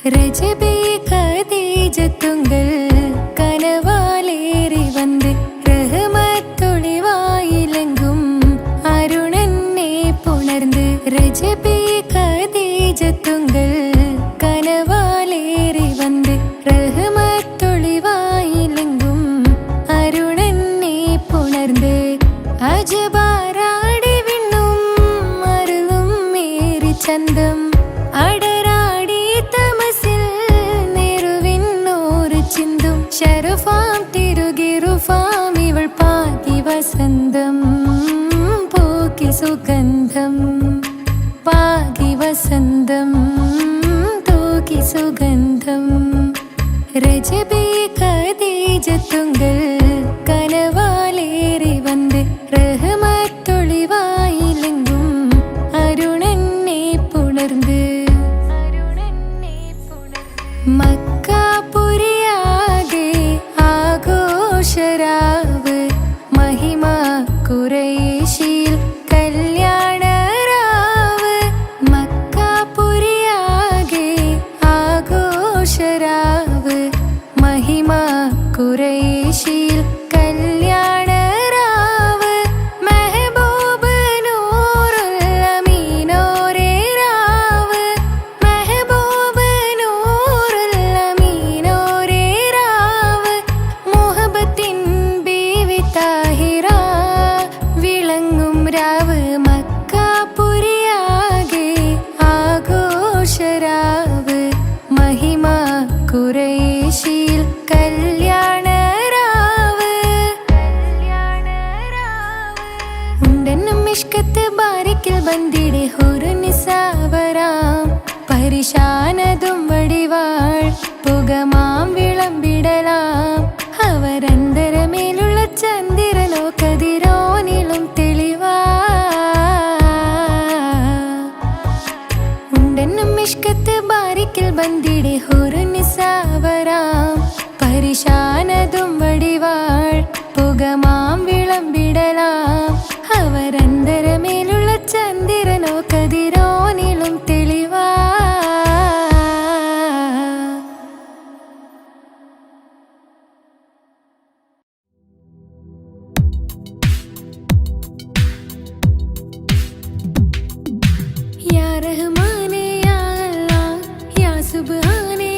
രജബേ ഖദീജത്തുങ്കൾ കനവാലേറി വന്ന് റഹ്മത്തൊളിവായിലെങ്കും അരുണനെ പുണർന്ന് രജബേ ഖദീജത്തുങ്കൾ കനവാലേറി വന്ന് റഹ്മത്തൊളിവായിലെങ്കും അരുണനെ പുണർന്ന് അജബാരാടി വിണ്ണും അരുളും മേറി ചന്തം അടരാടി തമസിൽ നെറുവിന്നോറ് ചിന്തും ശരഫാം തിരുകിറുഫാം ഇവൾ പാകി വസന്തം പോക്കി സുഗന്ധം പാകി വസന്തം തൂക്കി സുഗന്ധം രജബേ ഖദീജത്തുങ്കൾ കനവാലേറി വന്ന് റഹ്മത്തൊളിവായിലെങ്കും അരുണനെ പുണർന്ന് മക്കാപുരിയാകെ ആഘോഷരാവ് മഹിമ ഖുറൈശിയിൽ കല്യാണരാവ് മക്കാപുരിയാകെ ആഘോഷരാവ് മഹിമ ഖുറൈശിയിൽ കല്യാണരാവ് മെഹബൂബ് നൂറുൽ അമീനോരേ രാവ് മെഹബൂബ് നൂറുൽ അമീനോരേ രാവ് മുഹബത്തിൻ ബീവി താഹിറ വിളങ്ങും രാവ് മക്കാപുരിയാകെ ആഘോഷരാവ് മഹിമ ഖുറൈശിയിൽ കല്യാണരാവ് ഉണ്ടെന്നും ഇഷ്കത്ത് ബാരിക്കിൽ ബന്ദിടെ ഹുറുനിസാവരാം പരിശാനതും വടിവാൾ പുകമാം വിളമ്പിടലാം അവരന്തരമേലുള്ള ചന്ദ്രനോ കതിരോനിലും തെളിവാ ഉണ്ടെന്നും ഇഷ്കത്ത് ബാരിക്കിൽ ബന്ദിടെ ഹുറുനിസാവരാം പരിശാനതും വടിവാൾ പുകമാം വിളമ്പിടലാം അവരന്തരമേലുള്ള ചന്ദ്രനോ കതിരോനിലും തെളിവാ യാ റഹ്മാനേ യാ അല്ലാഹ് യാ സുബ്ഹാനേ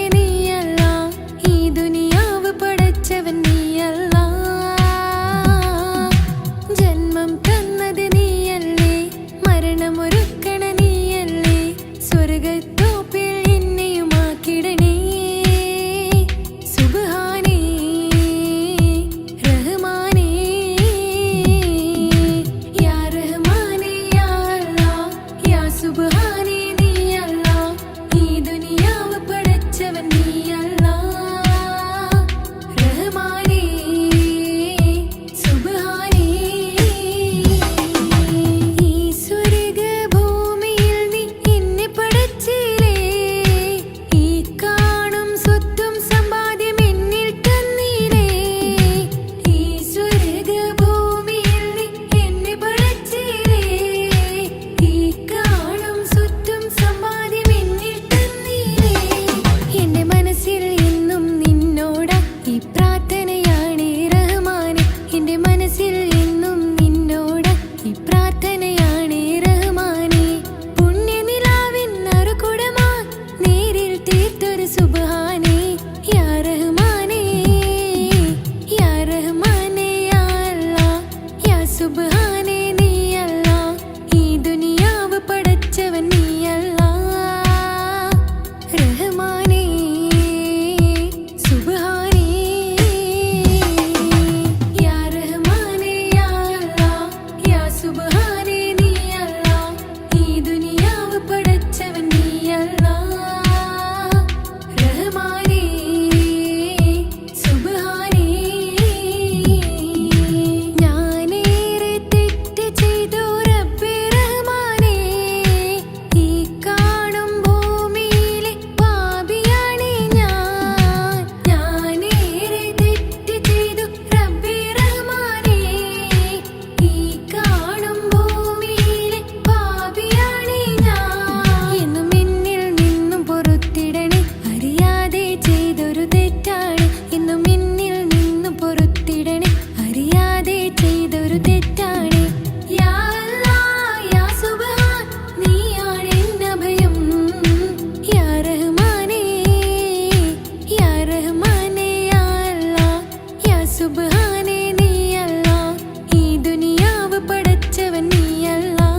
റഹ്മാനേ യാ അല്ലാഹ് യാ സുബ്ഹാനേ നീ അല്ലാഹ് ഈ ദുനിയാവ് പടച്ചവൻ നീ അല്ലാഹ്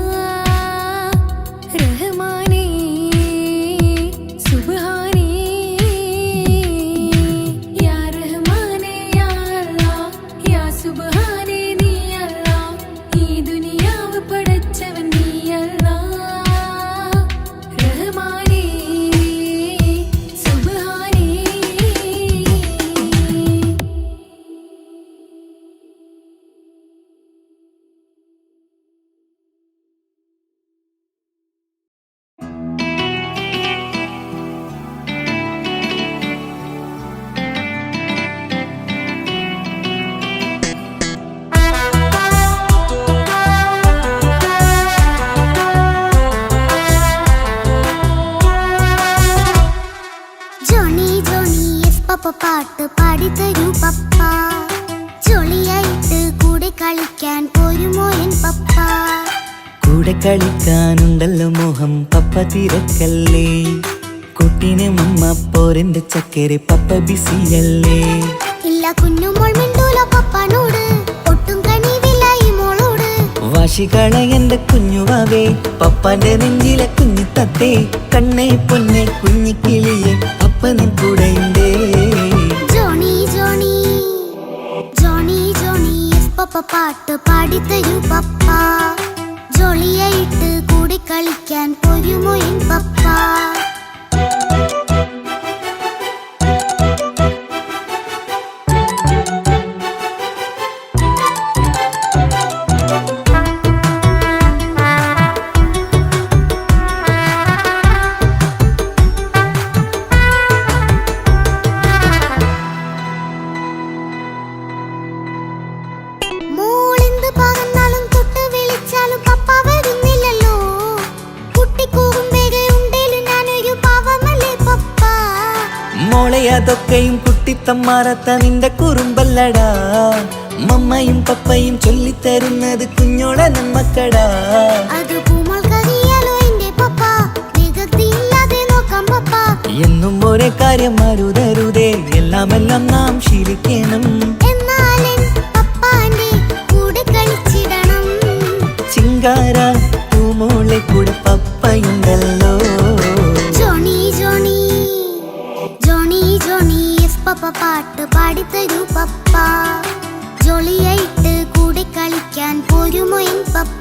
റഹ്മാനേ സുബ്ഹാനേ യാ റഹ്മാനേ യാ അല്ലാഹ് യാ സുബ്ഹാനേ നീ അല്ലാഹ് ഈ ദുനിയാവ് പടച്ചവൻ നീ അല്ലാഹ് റഹ്മാനേ സുബ്ഹാനേ. ജോണി ജോണി എസ് പപ്പ പാട്ട് പാടിത്തരൂ പപ്പ ജോളിയായിട്ട് കൂടെ കളിക്കാൻ പോരുമോ എൻ പപ്പ കൂടെ കളിക്കാനുണ്ടല്ലോ മോഹം പപ്പ തിരക്കല്ലേ കുട്ടീനെ മമ്മ പോരെന്റെ ചക്കരെ പപ്പ ബിസിയല്ലേ ഇല്ല കുഞ്ഞുമോൾ മിണ്ടൂല പപ്പനോട് ഒട്ടും കണിവില്ല ഈ മോളോട് വാശികള എന്റെ കുഞ്ഞുവാവേ പപ്പാന്റെ നെഞ്ചിലെ കുഞ്ഞു തത്തേ കണ്ണേ പൊന്നെ കുഞ്ഞിക്കിളിയെ അപ്പനും കൂടെയുണ്ടേ Johny Johny Johny Johny yes papa പാട്ട് പാടിത്തരൂ പപ്പ ജോളിയായിട്ട് കൂടെ കളിക്കാൻ പോരുമോ എൻ പപ്പ മോളെന്ത് പറഞ്ഞാലും തൊട്ട് വിളിച്ചാലും പപ്പ വരുന്നില്ലല്ലോ കുട്ടിക്കൂകും വേഗയുണ്ടേലും ഞാനൊരു പാവമല്ലേ പപ്പ മോളെ അതൊക്കെയും കുട്ടിത്തമ്മാറത്ത നിന്റെ കുറുമ്പല്ലടാ മമ്മയും പപ്പയും ചൊല്ലിത്തരുന്നത് കുഞ്ഞോളെ നമ്മക്കടാ അത് പൂമോൾക്കറിയാലോ എന്റെ പപ്പ വേഗത്തില്ലാതെ നോക്കാം പപ്പ എന്നും ഒരേ കാര്യം മരുതരുതേ എല്ലാം നാം ശീലിക്കണം എന്നാലെൻ പപ്പാന്റെ കൂടെ കളിച്ചിടണം ചിങ്കാര പൂമോളെ കൂടെ പപ്പയുണ്ടല്ലോ Johny Johny Johny Johny yes papa പാട്ട് പാടിത്തരൂ പപ്പ ജോളിയായിട്ട് കൂടെ കളിക്കാൻ പോരുമോ എൻ പപ്പ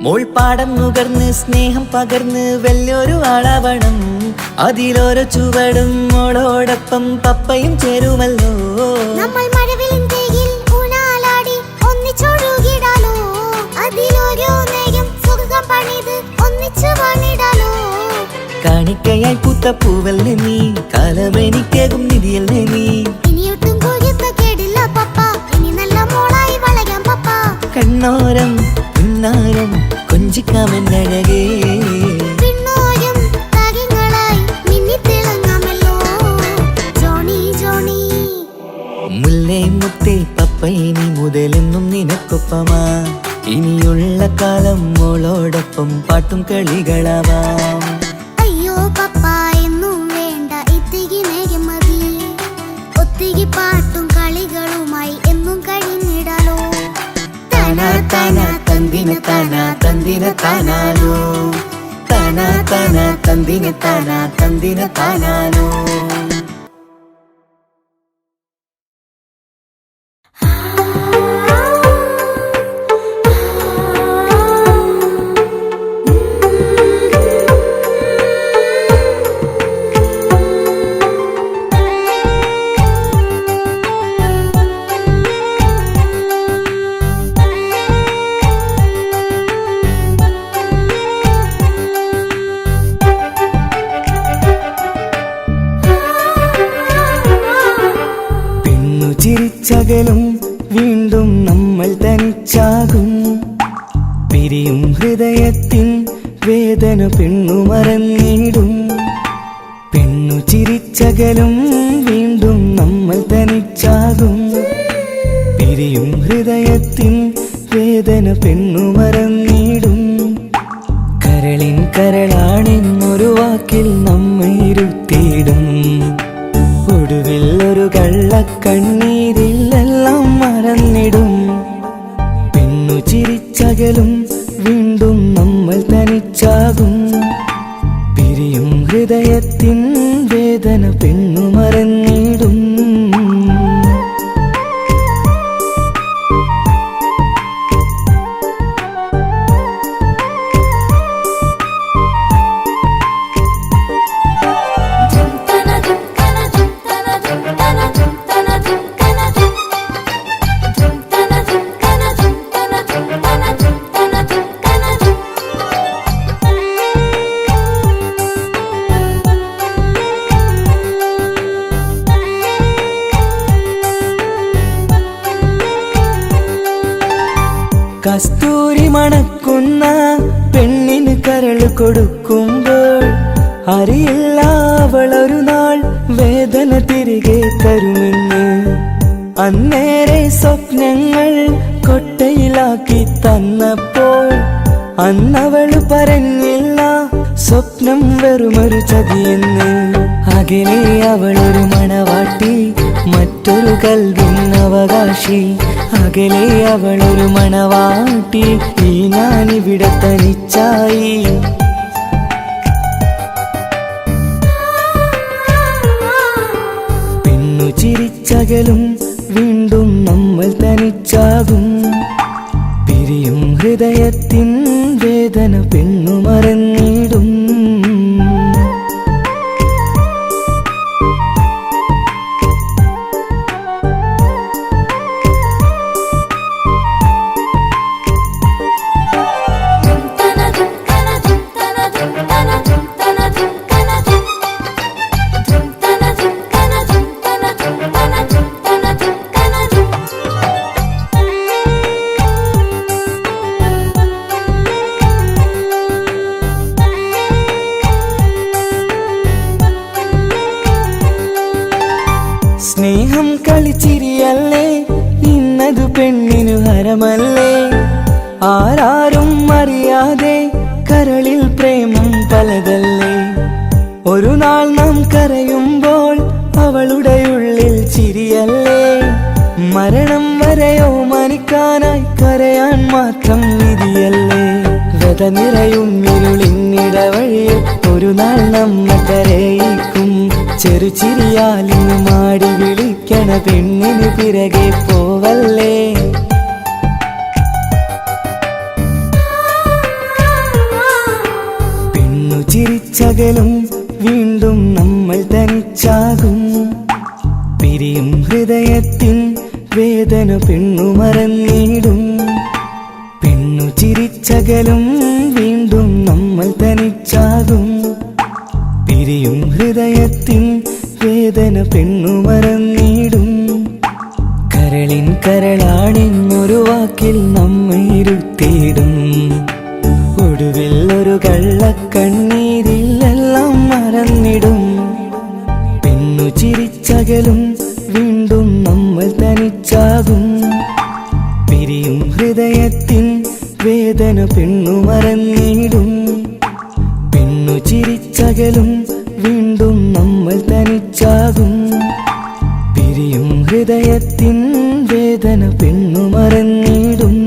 മോൾ പാടം നുകർന്ന് സ്നേഹം പകർന്ന് വലിയൊരു ആളാവണം അതിലോരോ ചുവടും മോളോടൊപ്പം പപ്പയും ചേരുമല്ലോ നമ്മൾ മഴവിലിൻ തേകിൽ ഊനാലാടി ഒന്നിച്ചൊഴുകിടാലോ അതിലോരോ നേരം സുഖം പണിത് ഒന്നിച്ചു പണിടാലോ കാണിക്കയായി പൂത്ത പൂവല്ലേ നീ കാലമെനിക്കേകും നിധിയല്ലേ നീ ഇനിയൊട്ടും കൂടിയത്ത കേടില്ല പപ്പ ഇനി നല്ല മോളായി വളരാം പപ്പ കണ്ണോരം പിന്നാരം കൊഞ്ചിക്കാമെന്നഴകേ പിന്നോരും താരങ്ങളായി മിന്നിത്തിളങ്ങാമല്ലോ ജോണി ജോണി മുല്ലേ മുത്തേ പപ്പ ഇനി മുതലെന്നും നിനക്കൊപ്പമാ ഇനിയുള്ള കാലം മോളോടൊപ്പം പാട്ടും കളികളാവാം അയ്യോ പപ്പ എന്നും വേണ്ട ഇത്തിരി നേരം മതി ഒത്തിരി പാട്ടും കളികളുമായി എന്നും കഴിഞ്ഞിടാലോ താന താന തന്തിന താന തന്തിന താനാനോ താന താന തന്തിന താന തന്തിന താനാനോ ചിരിച്ചകലും വീണ്ടും നമ്മൾ തനിച്ചാകും പിരിയും ഹൃദയത്തിൻ വേദന പെണ്ണു മറന്നിടും. പെണ്ണു ചിരിച്ചകലും വീണ്ടും നമ്മൾ തനിച്ചാകും. പിരിയും ഹൃദയത്തിൻ വേദന പെണ്ണു മറന്നിടും. കരളിൻ കരളാണെന്നൊരു വാക്കിൽ നമ്മെ ഇരുത്തിയിടും. ഒടുവിൽ ഒരു കള്ളക്കണ്ണീരിൽ എല്ലാം മറന്നിടും. പെണ്ണു ചിരിച്ചകലും വീണ്ടും നമ്മൾ തനിച്ചാകും. പിരിയും ഹൃദയത്തിൻ വേദന പെണ്ണു മറന്നിടും. കസ്തൂരി മണക്കുന്ന പെണ്ണിന് കരള് കൊടുക്കുമ്പോൾ അറിയില്ല അവളൊരു നാൾ വേദന തിരികെ തരുമെന്ന്. അന്നേരെ സ്വപ്നങ്ങൾ കൊട്ടയിലാക്കി തന്നപ്പോൾ അന്നവള് പറഞ്ഞില്ല സ്വപ്നം വെറുമൊരു ചതിയെന്ന്. അകലെ അവളൊരു മണവാട്ടി, മറ്റൊരു കൽവിൻ അവകാശി. അകലെ അവളൊരു മണവാട്ടി, ഈ ഞാനിവിടെ തനിച്ചായി. പെണ്ണു ചിരിച്ചകലും വീണ്ടും നമ്മൾ തനിച്ചാകും. പിരിയും ഹൃദയത്തിൻ വേദന പെണ്ണു മറന്നിടും. സ്നേഹം കളിച്ചിരിയല്ലേ, ഇന്നതു പെണ്ണിനു ഹരമല്ലേ. ആരാരും അറിയാതെ കരളിൽ പ്രേമം പലതല്ലേ. ഒരു നാൾ നാം കരയുമ്പോൾ അവളുടെ ഉള്ളിൽ ചിരിയല്ലേ. മരണം വരെയോ മനിക്കാനായി കരയാൻ മാത്രം വിധിയല്ലേ. വ്യത നിറയും ഇരുളിന്നിടവഴിയിൽ ഒരു നാൾ നമ്മ കരയിക്കും. ചെറുചിരിയാലിന് മാടി വിളിക്കണ പെണ്ണിന് പിറകെ പോവല്ലേ. പെണ്ണു ചിരിച്ചകലും വീണ്ടും നമ്മൾ തനിച്ചാകും. പിരിയും ഹൃദയത്തിൻ വേദന പെണ്ണു മറന്നിടും. പെണ്ണു ചിരിച്ചകലും വീണ്ടും നമ്മൾ തനിച്ചാകും. പിരിയും ഹൃദയത്തിൻ വേദന പെണ്ണു മറന്നിടും. കരളിൻ കരളാണെന്നൊരു വാക്കിൽ നമ്മെ ഇരുത്തിയിടും. ഒടുവിൽ ഒരു കള്ളക്കണ്ണീരിൽ എല്ലാം മറന്നിടും. പെണ്ണു ചിരിച്ചകലും വീണ്ടും നമ്മൾ തനിച്ചാകും. പിരിയും ഹൃദയത്തിൻ വേദന പെണ്ണു മറന്നിടും. പെണ്ണു ചിരിച്ചകലും വീണ്ടും നമ്മൾ തനിച്ചാകും. പിരിയും ഹൃദയത്തിൻ വേദന പെണ്ണു മറന്നിടും.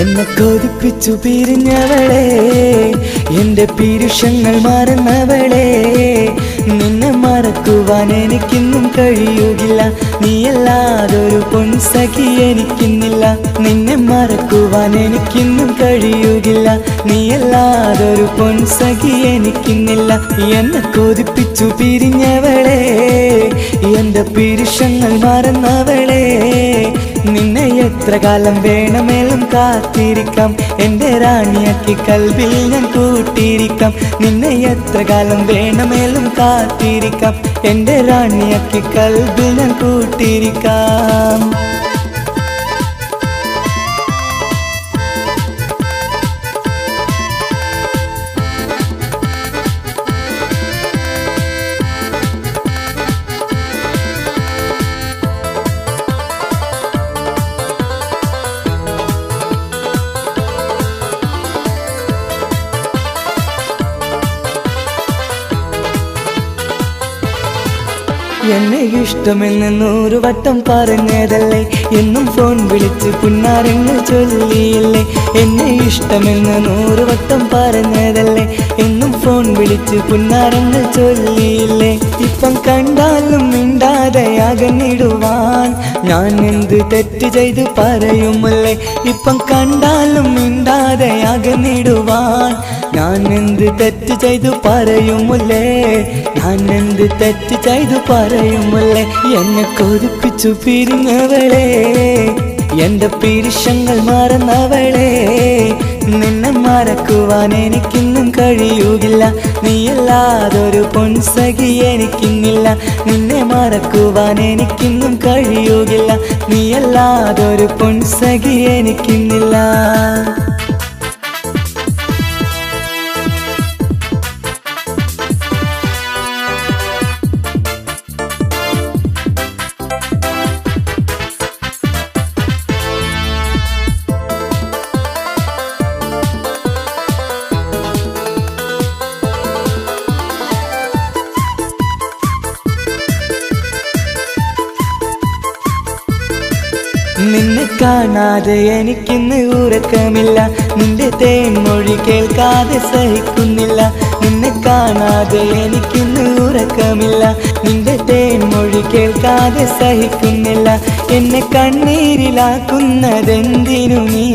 എന്നെ കൊതിപ്പിച്ചു പിരിഞ്ഞവളെ, എന്റെ പീരുഷങ്ങൾ മറന്നവളെ, നിന്നെ മറക്കുവാൻ എനിക്കിന്നും കഴിയുകില്ല, നീയല്ലാതൊരു പൊൻസഖി എനിക്കിന്നില്ല. നിന്നെ മറക്കുവാൻ എനിക്കിന്നും കഴിയുകില്ല, നീയല്ലാതൊരു പൊൻസഖി എനിക്കിന്നില്ല. എന്നെ കൊതിപ്പിച്ചു പിരിഞ്ഞവളെ, എന്റെ പീരുഷങ്ങൾ മറന്നവളെ, നിന്നെ എത്ര കാലം വേണമെങ്കിലും കാത്തിരിക്കാം, എന്റെ റാണിയാക്കി കൽവിൽ ഞാൻ കൂട്ടിയിരിക്കാം. നിന്നെ എത്ര കാലം വേണമെങ്കിലും കാത്തിരിക്കാം, എന്റെ റാണിയാക്കി കൽവിൽ ഞാൻ കൂട്ടിയിരിക്കാം. എന്നെ ഇഷ്ടമെന്ന് 100 വട്ടം പറഞ്ഞതല്ലേ, എന്നും ഫോൺ വിളിച്ച് പുന്നാരങ്ങൾ ചൊല്ലിയില്ലേ. എന്നെ ഇഷ്ടമെന്ന് 100 വട്ടം പറഞ്ഞതല്ലേ, എന്നും ഫോൺ വിളിച്ച് പുന്നാരങ്ങൾ ചൊല്ലിയില്ലേ. ഇപ്പം കണ്ടാലും മിണ്ടാതെ അകന്നിടുവാൻ ഞാൻ എന്ത് തെറ്റ് ചെയ്ത് പറയുമല്ലേ. ഇപ്പം കണ്ടാലും മിണ്ടാതെ അകന്നിടുവാൻ ഞാൻ എന്ത് തെറ്റ് ചെയ്തു പറയുമല്ലേ, ഞാൻ എന്ത് തെറ്റ് ചെയ്തു പറയുമല്ലേ. എന്നെ കൊതിപ്പിച്ചു പിരിഞ്ഞവളെ, എന്റെ പീരുഷങ്ങൾ മറന്നവളെ, നിന്നെ മറക്കുവാൻ എനിക്കിന്നും കഴിയുകില്ല, നീയല്ലാതൊരു പൊൻസഖി എനിക്കിന്നില്ല. നിന്നെ മറക്കുവാൻ എനിക്കിന്നും കഴിയുകില്ല, നീയല്ലാതൊരു പൊൻസഖി എനിക്കിന്നില്ല. നിന്നെ കാണാതെ എനിക്കിന്ന് ഉറക്കമില്ല, നിന്റെ തേൻമൊഴി കേൾക്കാതെ സഹിക്കുന്നില്ല. നിന്നെ കാണാതെ എനിക്കിന്ന് ഉറക്കമില്ല, നിന്റെ തേൻമൊഴി കേൾക്കാതെ സഹിക്കുന്നില്ല. എന്നെ കണ്ണീരിലാക്കുന്നതെന്തിനു നീ,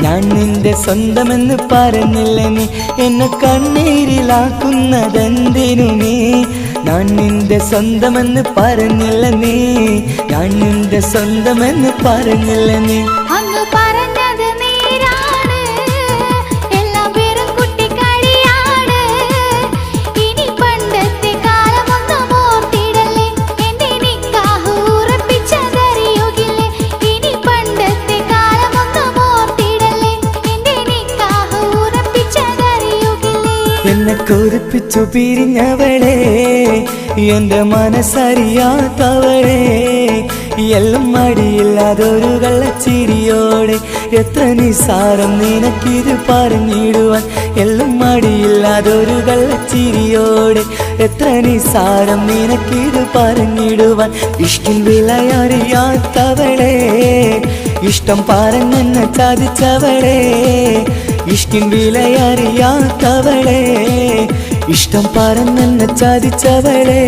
ഞാൻ നിന്റെ സ്വന്തമെന്ന് പറഞ്ഞില്ല നീ. എന്നെ കണ്ണീരിലാക്കുന്നതെന്തിനു നീ, ഞാൻ നിന്റെ സ്വന്തമെന്ന് പറഞ്ഞില്ല നീ, ഞാൻ നിന്റെ സ്വന്തമെന്ന് പറഞ്ഞില്ല നീ. അങ്ങ് പറഞ്ഞത് നേരാണ്, എല്ലാം വെറും കുട്ടിക്കളിയാണ്. ഇനി പണ്ടത്തെ കാലമൊന്നും ഓർത്തിടല്ലേ, എന്റെ നിക്കാഹ് ഉറപ്പിച്ചതറിയുകില്ലേ. ഇനി പണ്ടത്തെ കാലമൊന്നും ഓർത്തിടല്ലേ, എന്റെ നിക്കാഹ് ഉറപ്പിച്ചതറിയുകില്ലേ. എന്നെ കൊതിപ്പിച്ചു പിരിഞ്ഞവളെ, എന്റെ മനസ്സറിയാത്തവളെ, എല്ലാം മടിയില്ലാതൊരു കള്ളച്ചിരിയോടെ, എത്ര നിസാരം നിനക്കിത് പറഞ്ഞിടുവാൻ. എല്ലാം മടിയില്ലാതൊരു കള്ളച്ചിരിയോടെ, എത്ര നിസാരം നിനക്കിത് പറഞ്ഞിടുവാൻ. ഇഷ്കിൻ വിലയറിയാത്തവളെ, ഇഷ്ടം പറഞ്ഞെന്നെ ചതിച്ചവളെ, ഇഷ്കിൻ വിലയറിയാത്തവളെ, ഇഷ്ടം പറഞ്ഞെന്നെ ചതിച്ചവളെ.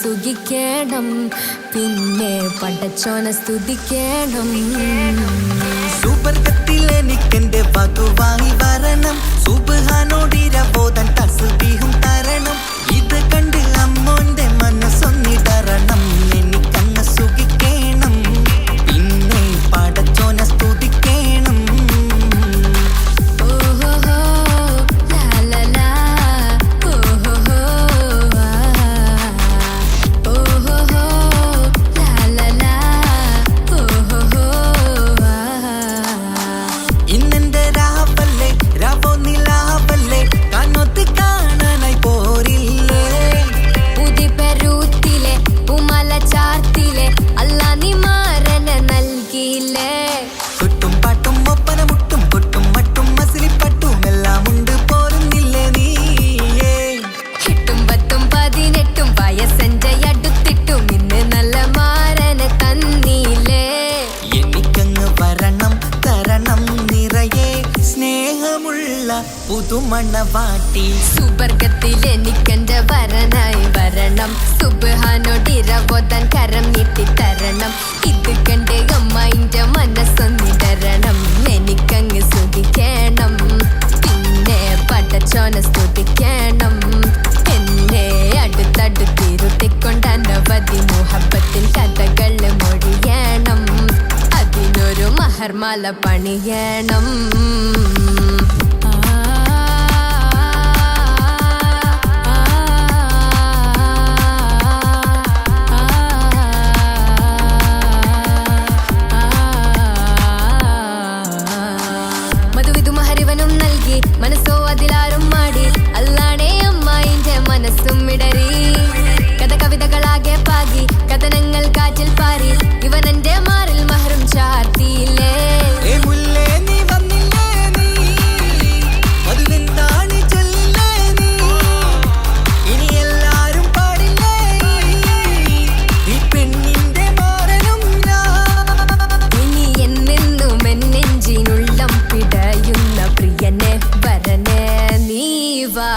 സുഖിക്കണം, പിന്നെ പടച്ചോനെ സ്തുതിക്കണം. സുബർഗത്തിൽ എനിക്കെന്റെ വകുവായി വരണം, സുബ്ഹാനോടിരബോധൻ തസ്ബീഹും തരണം. ഇത് കണ്ട് അമ്മോന്റെ മനസ്സൊന്നിടറണം, എനിക്കങ്ങ് സുഖിക്കണം, പിന്നെ പടച്ചോനെ സ്തുതിക്കണം. ഓഹോ ലാ ലാ ലാ മണവാട്ടി. സുബർഗത്തിൽ എനിക്കെന്റെ വരനായി വരണം, സുബ്ഹാനോടിരവോതാൻ കരം നീട്ടി തരണം. ഇത് കണ്ട് അമ്മായിന്റെ മനസ്സൊന്നിടരണം, എനിക്കങ്ങ് സ്തുതിക്കണം, പിന്നെ പടച്ചോനെ സ്തുതിക്കണം. എന്നെ അടുത്തടുത്തിരുത്തിക്കൊണ്ട് അനവധി മുഹബത്തിൻ കഥകൾ മൊഴിയണം, അതിനൊരു മഹർമാല പണിയണം. മനസ്സോ അതിലാരും മാടി, അല്ലാണേ അമ്മായിന്റെ മനസ്സും ഇടറി. കവിതകളാകെ പാകി, കഥനങ്ങൾ കാറ്റിൽ പാറി, ഇവനെന്റെ മാറിൽ മഹറും ചാർത്തിയില്ലേ. ഇനി എന്നെന്നും എന്നെഞ്ചിനുള്ളം പിടയുന്ന പ്രിയനെ വരനെ നീ വാ.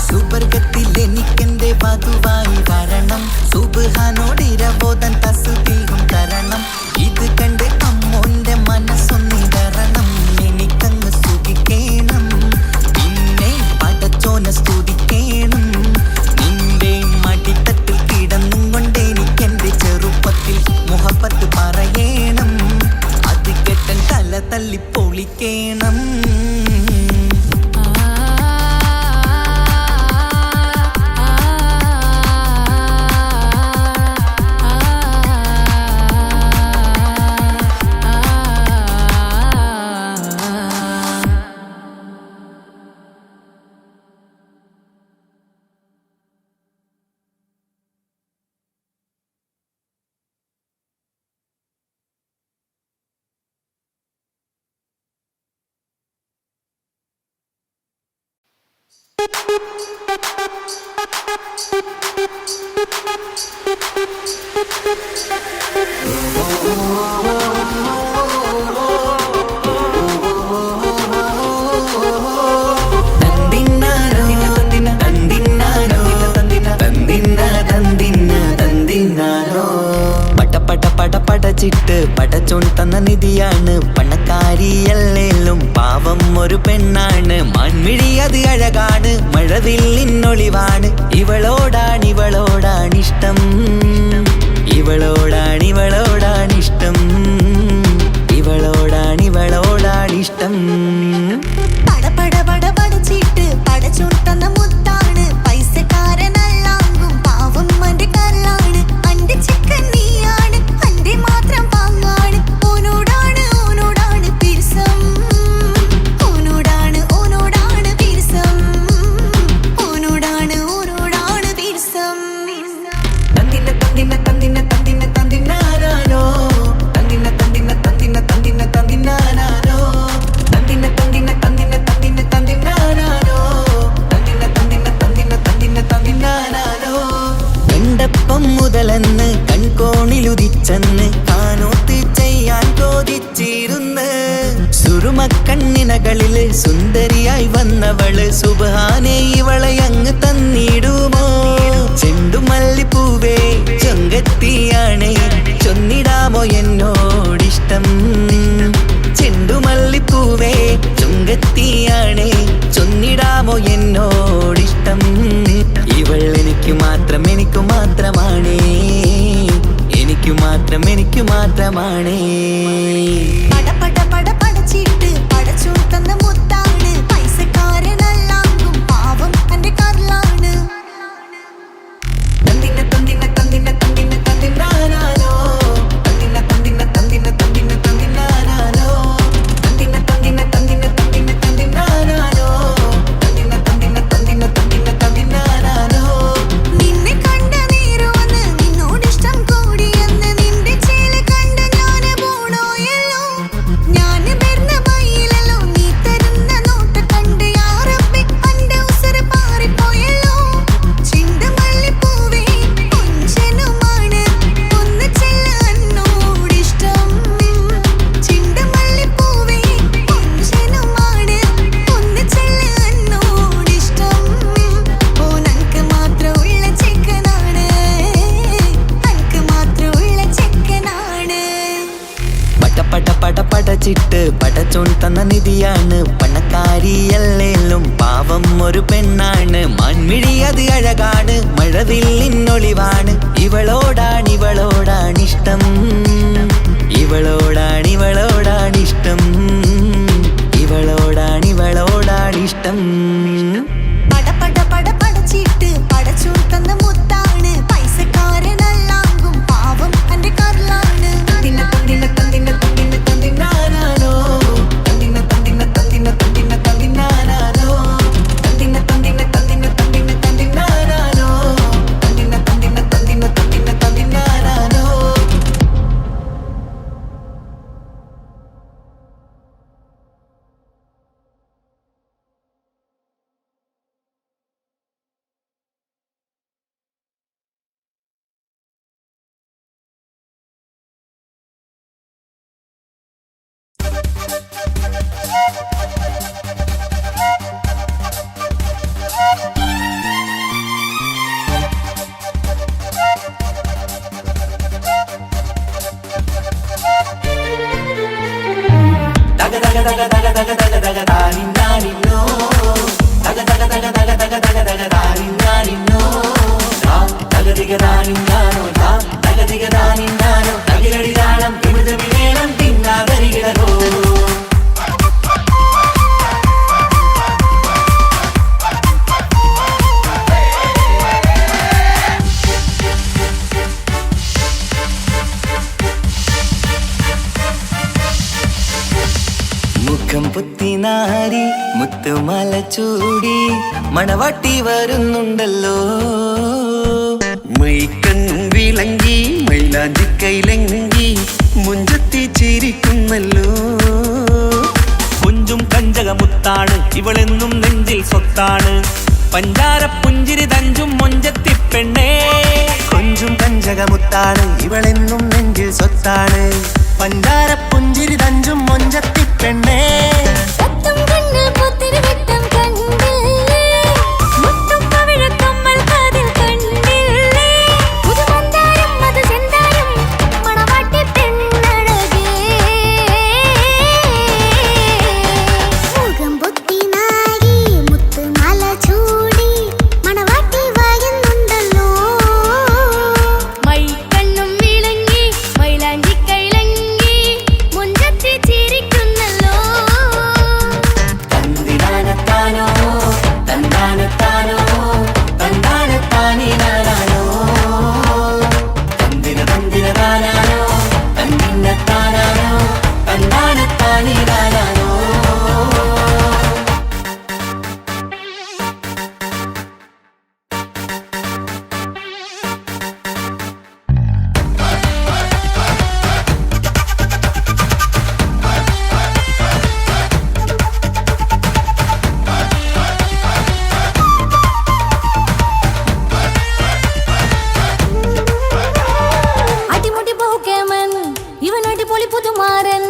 സുബർഗത്തിൽ എനിക്കെന്റെ വധുവായി വരണം, സുബ്ഹാനോടിരവോതാൻ തസ്ബീഹും തരണം. ഇത് കണ്ട് അമ്മോന്റെ മനസ്സൊന്നിടരണം, എനിക്കങ്ങ് സ്തുതിക്കണം, പിന്നെ പടച്ചോനെ സ്തുതിക്കണം. നിന്റെ മടിത്തട്ടിൽ കിടന്നും കൊണ്ട് എനിക്കെന്റെ ചെറുപ്പത്തിൽ മുഹബത്ത് പറയണം, അത് കെട്ടൻ തല തല്ലി പൊളിക്കണം. പടച്ചിട്ട് പടച്ചോൻ തന്ന നിധിയാണ്, പണക്കാരിയല്ലേലും പാവം ഒരു പെണ്ണാണ്. മാൻമിഴി അത് അഴകാണ്, മഴവില്ലിന്നൊളിവാണ്, ഇവളോടാണിഷ്ടം, ഇവളോടാണിഷ്ടം, ഇവളോടാണിഷ്ടം. പടച്ചിട്ട് പടച്ചോൻ തന്ന മുത്താണ്, പൈസക്കാരനല്ലാങ്കും പാവം അന്റെ കല്ലാണ്. അന്റെ ചിക്കൻ നീയാണ്, അന്റെ മാത്രം പാങ്ങാണ്, ഓനോടാണ് പിരിസം, ഓനോടാണ് പിരിസം, ഓനോടാണ് പിരിസം. തന്തിന തന്തിന തന്തിന തന്തിന തന്തിനാരോ, തന്തിന തന്തിന തന്തിന തന്തിന തന്തിനാരോ, തന്തിന തന്തിന തന്തിന തന്തിന തന്തിനാരോ, തന്തിന തന്തിന തന്തിന തന്തിന തന്തിനാരോ. കണ്ടപ്പം മുതലെന്ന് കൺകോണിലുദിച്ചെന്ന് കാനോത്ത് ചെയ്യാൻ ചോദിച്ചിരുന്ന്, സുറുമക്കണ്ണിനകളില് സുന്ദരിയായി വന്നവള്, സുബ്ഹാനേ ഇവളെ അങ്ങ് തന്നിടുമോ. ചെണ്ടുമല്ലിപ്പൂവേ ചൊങ്കത്തിയാണ്, ചൊന്നിടാമോ എന്നോടിഷ്ടം. ചെണ്ടുമല്ലിപ്പൂവേ ചൊങ്കത്തിയാണ്, ചൊന്നിടാമോ എന്നോടിഷ്ടം. ഇവൾ എനിക്ക് മാത്രമാണേ, എനിക്ക് മാത്രമാണേ. പടച്ചിട്ട് പടച്ചോൻ തന്ന മുത്താണ്, പൈസക്കാരനല്ലാങ്കും പാവം അന്റെ കല്ലാണ്. കുട്ടിയാണ് പണക്കാരിയല്ലേലും പാവം ഒരു പെണ്ണാണ് മാൻമിഴി അത് അഴകാണ് മഴവില്ലിന്നൊളിവാണ് ഇവളോടാണിഷ്ടം ഇവളോടാണിഷ്ടം ഇവളോടാണിഷ്ടം പടച്ചിട്ട് പടച്ചൂർ തന്ന മുത്താണ് പൈസക്കാരനല്ലാങ്കും പാവം എന്റെ കർലാണ് തന്തിന തന്തിന തന്തിന തന്തിന തന്തിനാനോ തന്തിന തന്തിന തന്തിന തന്തിന തന്തിനാനോ തന്തിന തന്തിന തന്തിന തന്തിന തന്തിനാനോ തന്തിന തന്തിന തന്തിന തന്തിന തന്തിനാനോ മുഖം പുത്തിനാരി മുത്തുമാല ചൂടി മണവാട്ടി വരുന്നുണ്ടല്ലോ മൈക്കണ്ണും വിളങ്ങി മൈലാഞ്ചി കൈലങ്കി മുഞ്ചത്തി ചിരിക്കുന്നല്ലോ കൊഞ്ചും കഞ്ചകമുത്താണ് ഇവളെന്നും നെഞ്ചിൽ സ്വത്താണ് പഞ്ചാര പുഞ്ചിരി തഞ്ചും മൊഞ്ചത്തി പെണ്ണേ കൊഞ്ചും കഞ്ചകമുത്താണ് ഇവളെന്നും നെഞ്ചിൽ സ്വത്താണ് പഞ്ചാര പുഞ്ചിരി തഞ്ചും മൊഞ്ചത്തി പെണ്ണേ സത്തം കണ്ണിൽ പുത്തിരി വെട്ടം കണ്ടില്ലേ മുത്തും പവിഴക്കമ്മൽ കാതിൽ കണ്ടില്ലേ പുതുമന്ദാരം അത് ചെന്താരം മണവാട്ടി പെണ്ണഴകേ മുഖം പൊത്തി നാരി മുത്തുമാല ചൂടി മണവാട്ടി വായുന്നുണ്ടല്ലോ മൈക്കണ്ണും വിളങ്ങി മൈലാഞ്ചി കൈലങ്കി മുഞ്ചത്തി ചിരിക്കുന്നല്ലോ തന്തിനാനത്താനോ തന്താനത്താനോ തന്താനത്താനിനാനോ തന്തിന തന്തിന താനാനോ തന്തിന്നത്താനാനോ തന്താനത്താനിനാനോ അടിമുടി ബഹുകേമൻ ഇവൻ അടിപൊളി പുതുമാരൻ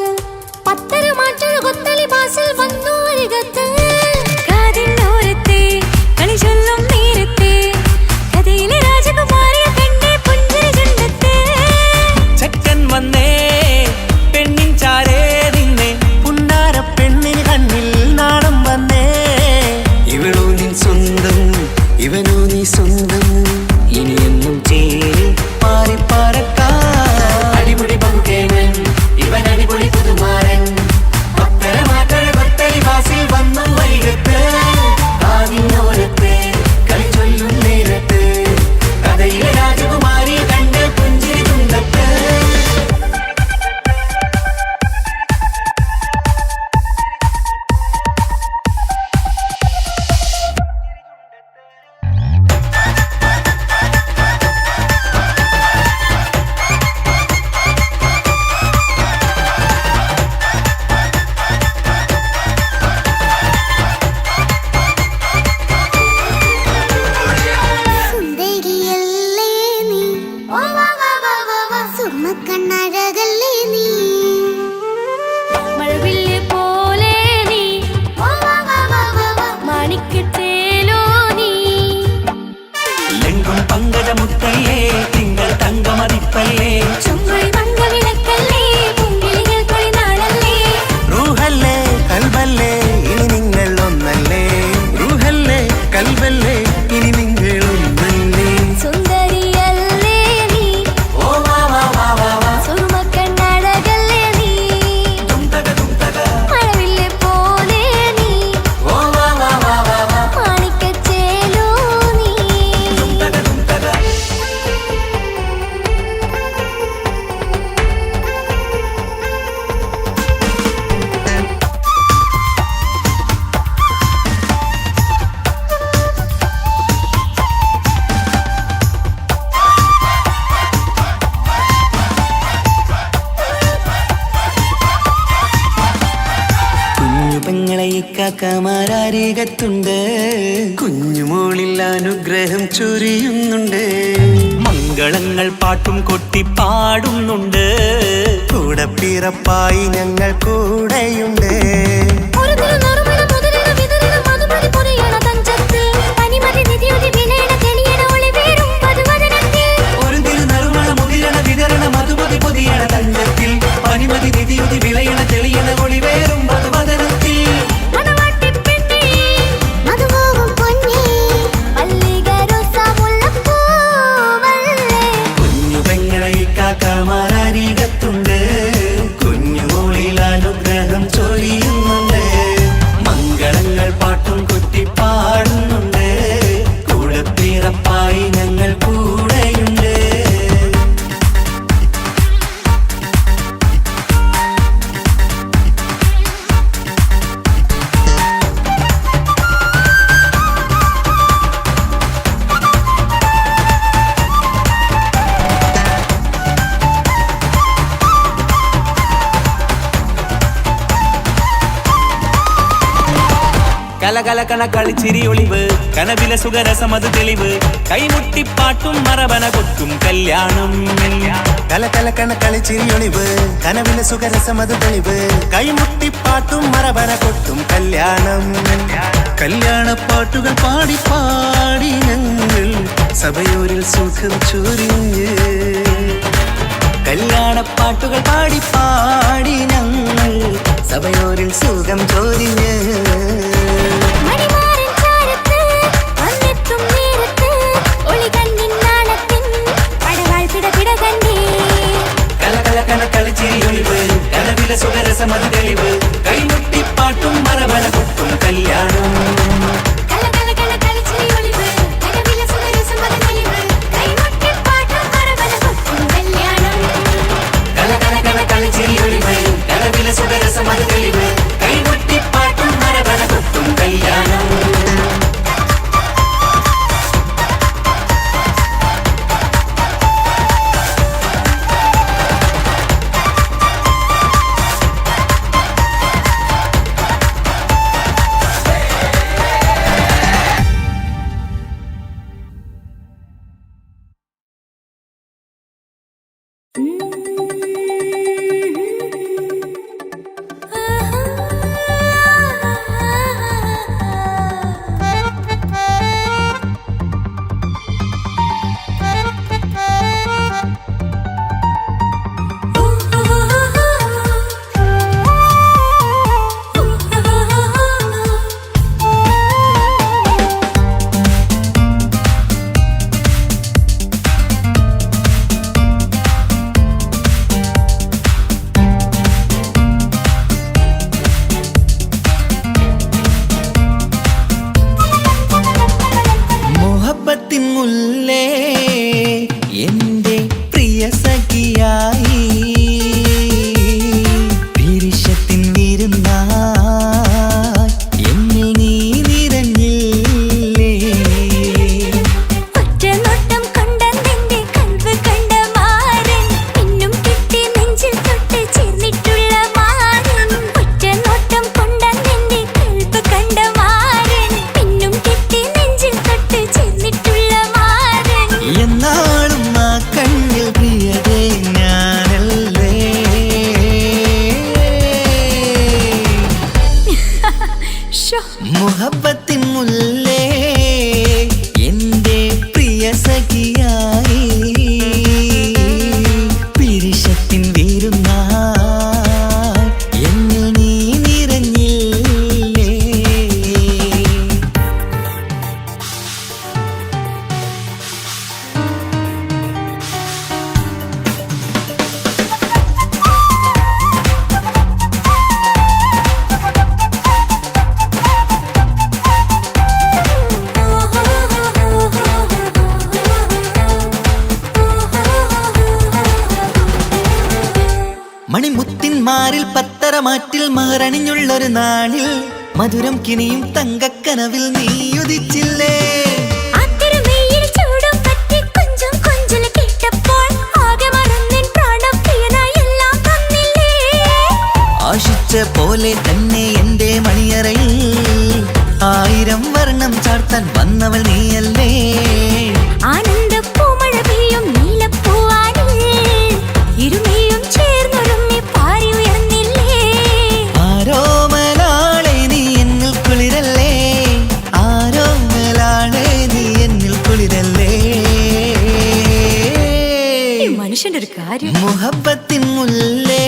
പത്തര മാറ്റൊരു കൊത്തളി ബാസിൽ വന്നു അരികത്ത് കാതിന്നോരത്തെ കളി ചൊല്ലും നേരത്തെ കഥയിലെ രാജകുമാരിയെ കണ്ടേ പുഞ്ചിരി ചുണ്ടത്തെ ചെക്കൻ വന്നേ പെണ്ണിൻ ചാരേ നിന്നെ പുന്നാര പെണ്ണിന് കണ്ണിൽ നാണം വന്നേ ഇവളോ നിൻ സ്വന്തം ഇവനോ നീ സ്വന്തം ഇനിയെന്നും ചേരി പാറി പറക്കാൻ അടിപൊളി ബഹുകേമൻ ഇവൻ അടിപൊളി പുതുമാരൻ പത്തര മാറ്റൊരു കൊത്തളി ബാസിൽ വന്നു വൈകത്ത് കാതിന്നോരത്ത് കളി ചൊല്ലും നേരത്ത് കഥയിലെ രാജകുമാരി കണ്ട് പുഞ്ചിരി തുണ്ടത്ത് കാക്കമാരരികത്തുണ്ട്, കുഞ്ഞുമോളിൽ അനുഗ്രഹം ചൊരിയുന്നുണ്ട്. മംഗളങ്ങൾ പാട്ടും കൊട്ടി പാടുന്നുണ്ട്, കൂടെ പിറപ്പായി ഞങ്ങൾ കൂടെയുണ്ട്. ഒരു തിരുനറുമണ മുതിരണ വിതരണ മധുമതി പൊരിയണ തഞ്ചത്തിൽ പനിമതി നിധിയുടെ വിലയണ തെളിയണ ഒളി വീഴും മധുവദനത്തിൽ. ഒരു തിരുനറുമണ മുതിരണ വിതരണ മധുമതി പൊതിയണ തഞ്ചത്തിൽ പനിമതി നിധിയുടെ വിളയണ തെളിയണ ഒളിവേറും മധുവദനത്തിൽ. മണവാട്ടിപ്പെണ്ണേ മധുപോകും പൊന്നേ മല്ലിക റോസ മുല്ലപ്പൂവല്ലേ. കുഞ്ഞു പെങ്ങളെ കാക്കമാരരികത്തുണ്ട്, കുഞ്ഞുമോളിൽ അനുഗ്രഹം ചൊരിയുന്നുണ്ട്. മംഗളങ്ങൾ പാട്ടും കൊട്ടി പാടുന്നുണ്ട്, കൂടെ പിറപ്പായി ഞങ്ങൾ കൂടെയുണ്ട്. കലകലകണ കളിച്ചിരി ഒളിവ് കനവില സുഖരസമത് തെളിവ് കൈമുട്ടിപ്പാട്ടും മറവന കൊട്ടും കല്യാണം. കലകലകണ കളിച്ചിരിയൊളിവ് കനവിലെ സുഖരസമത് തെളിവ് കൈമുട്ടിപ്പാട്ടും മറവന കൊട്ടും കല്യാണം. കല്യാണപ്പാട്ടുകൾ പാടി പാടി ഞങ്ങൾ സഭയോരിൽ സുഖം ചൊരിഞ്ഞ്. കല്യാണപ്പാട്ടുകൾ പാടി പാടി ഞങ്ങൾ സഭയോരിൽ സുഖം ചൊരിഞ്ഞ്. മണിമാരൻ ചാരത്ത് വന്നെത്തും നേരത്ത് ഒളികണ്ണിൻ നാണത്തിൻ പടവാൾ പിടപിട കണ്ടേ. കലകലകണ കളിച്ചിരിയൊളിവ് കനവില സുഖരസമത് തെളിവ് കൈമുട്ടിപ്പാട്ടും മറവന കൊട്ടും കല്യാണം. കലകലകണ കളിച്ചിരി ഒളിവ് കനവില സുഖരസമത് തെളിവ് കൈമുട്ടിപ്പാട്ടും മറവന കൊട്ടും കല്യാണം. കലകലകണ കളിച്ചിരിയൊളിവ് കനവില സുഖരസമത് തെളിവ് കൈമുട്ടിപ്പാട്ടും മറവന കൊട്ടും കല്യാണം. മുഹബത്തിൻ മുല്ലേ എൻ്റെ പ്രിയ സഖിയായി പിരിശത്തിൻ വിരുന്നായി എന്നിൽ നീ നിറഞ്ഞില്ലേ. ഒറ്റനോട്ടം കൊണ്ടെന്റെ കൽവ് കണ്ട മാരൻ പിന്നും കിട്ടി നെഞ്ചിൽ തൊട്ട് ചേർന്നിട്ടുള്ള മാരൻ. ഒറ്റനോട്ടം കൊണ്ടെന്റെ കൽവ് കണ്ട മാരൻ പിന്നും കിട്ടി നെഞ്ചിൽ തൊട്ട് ചേർന്നിട്ടുള്ള മാരൻ. എന്നാളും ആ കണ്ണിൽ പ്രിയതേ ഞാനല്ലേ. മുഹബത്തിൻ മുല്ലേ എൻ്റെ പ്രിയ സഖിയായി പിരിശത്തിൻ വിരുന്നായി എന്നിൽ നീ നിറഞ്ഞില്ലേ. മണിമുത്തിന്മാരിൽ പത്തരമാറ്റിൽ മഹറണിഞ്ഞുള്ളൊരു നാളിൽ മധുരം കിനിയും തങ്കക്കനവിൽ നീ ഉദിച്ചില്ലേ. ആ തിരുമേയിൽ ചൂടും പറ്റി കൊഞ്ചും കൊഞ്ചൽ കേട്ടപ്പോൾ ആകെ മറന്നിൻ പ്രാണപ്രിയനായി എല്ലാം തന്നില്ലേ. ആശിച്ച പോലെ തന്നെ എൻ്റെ മണിയറയിൽ കാര്യം? മുഹബത്തിൻ മുല്ലേ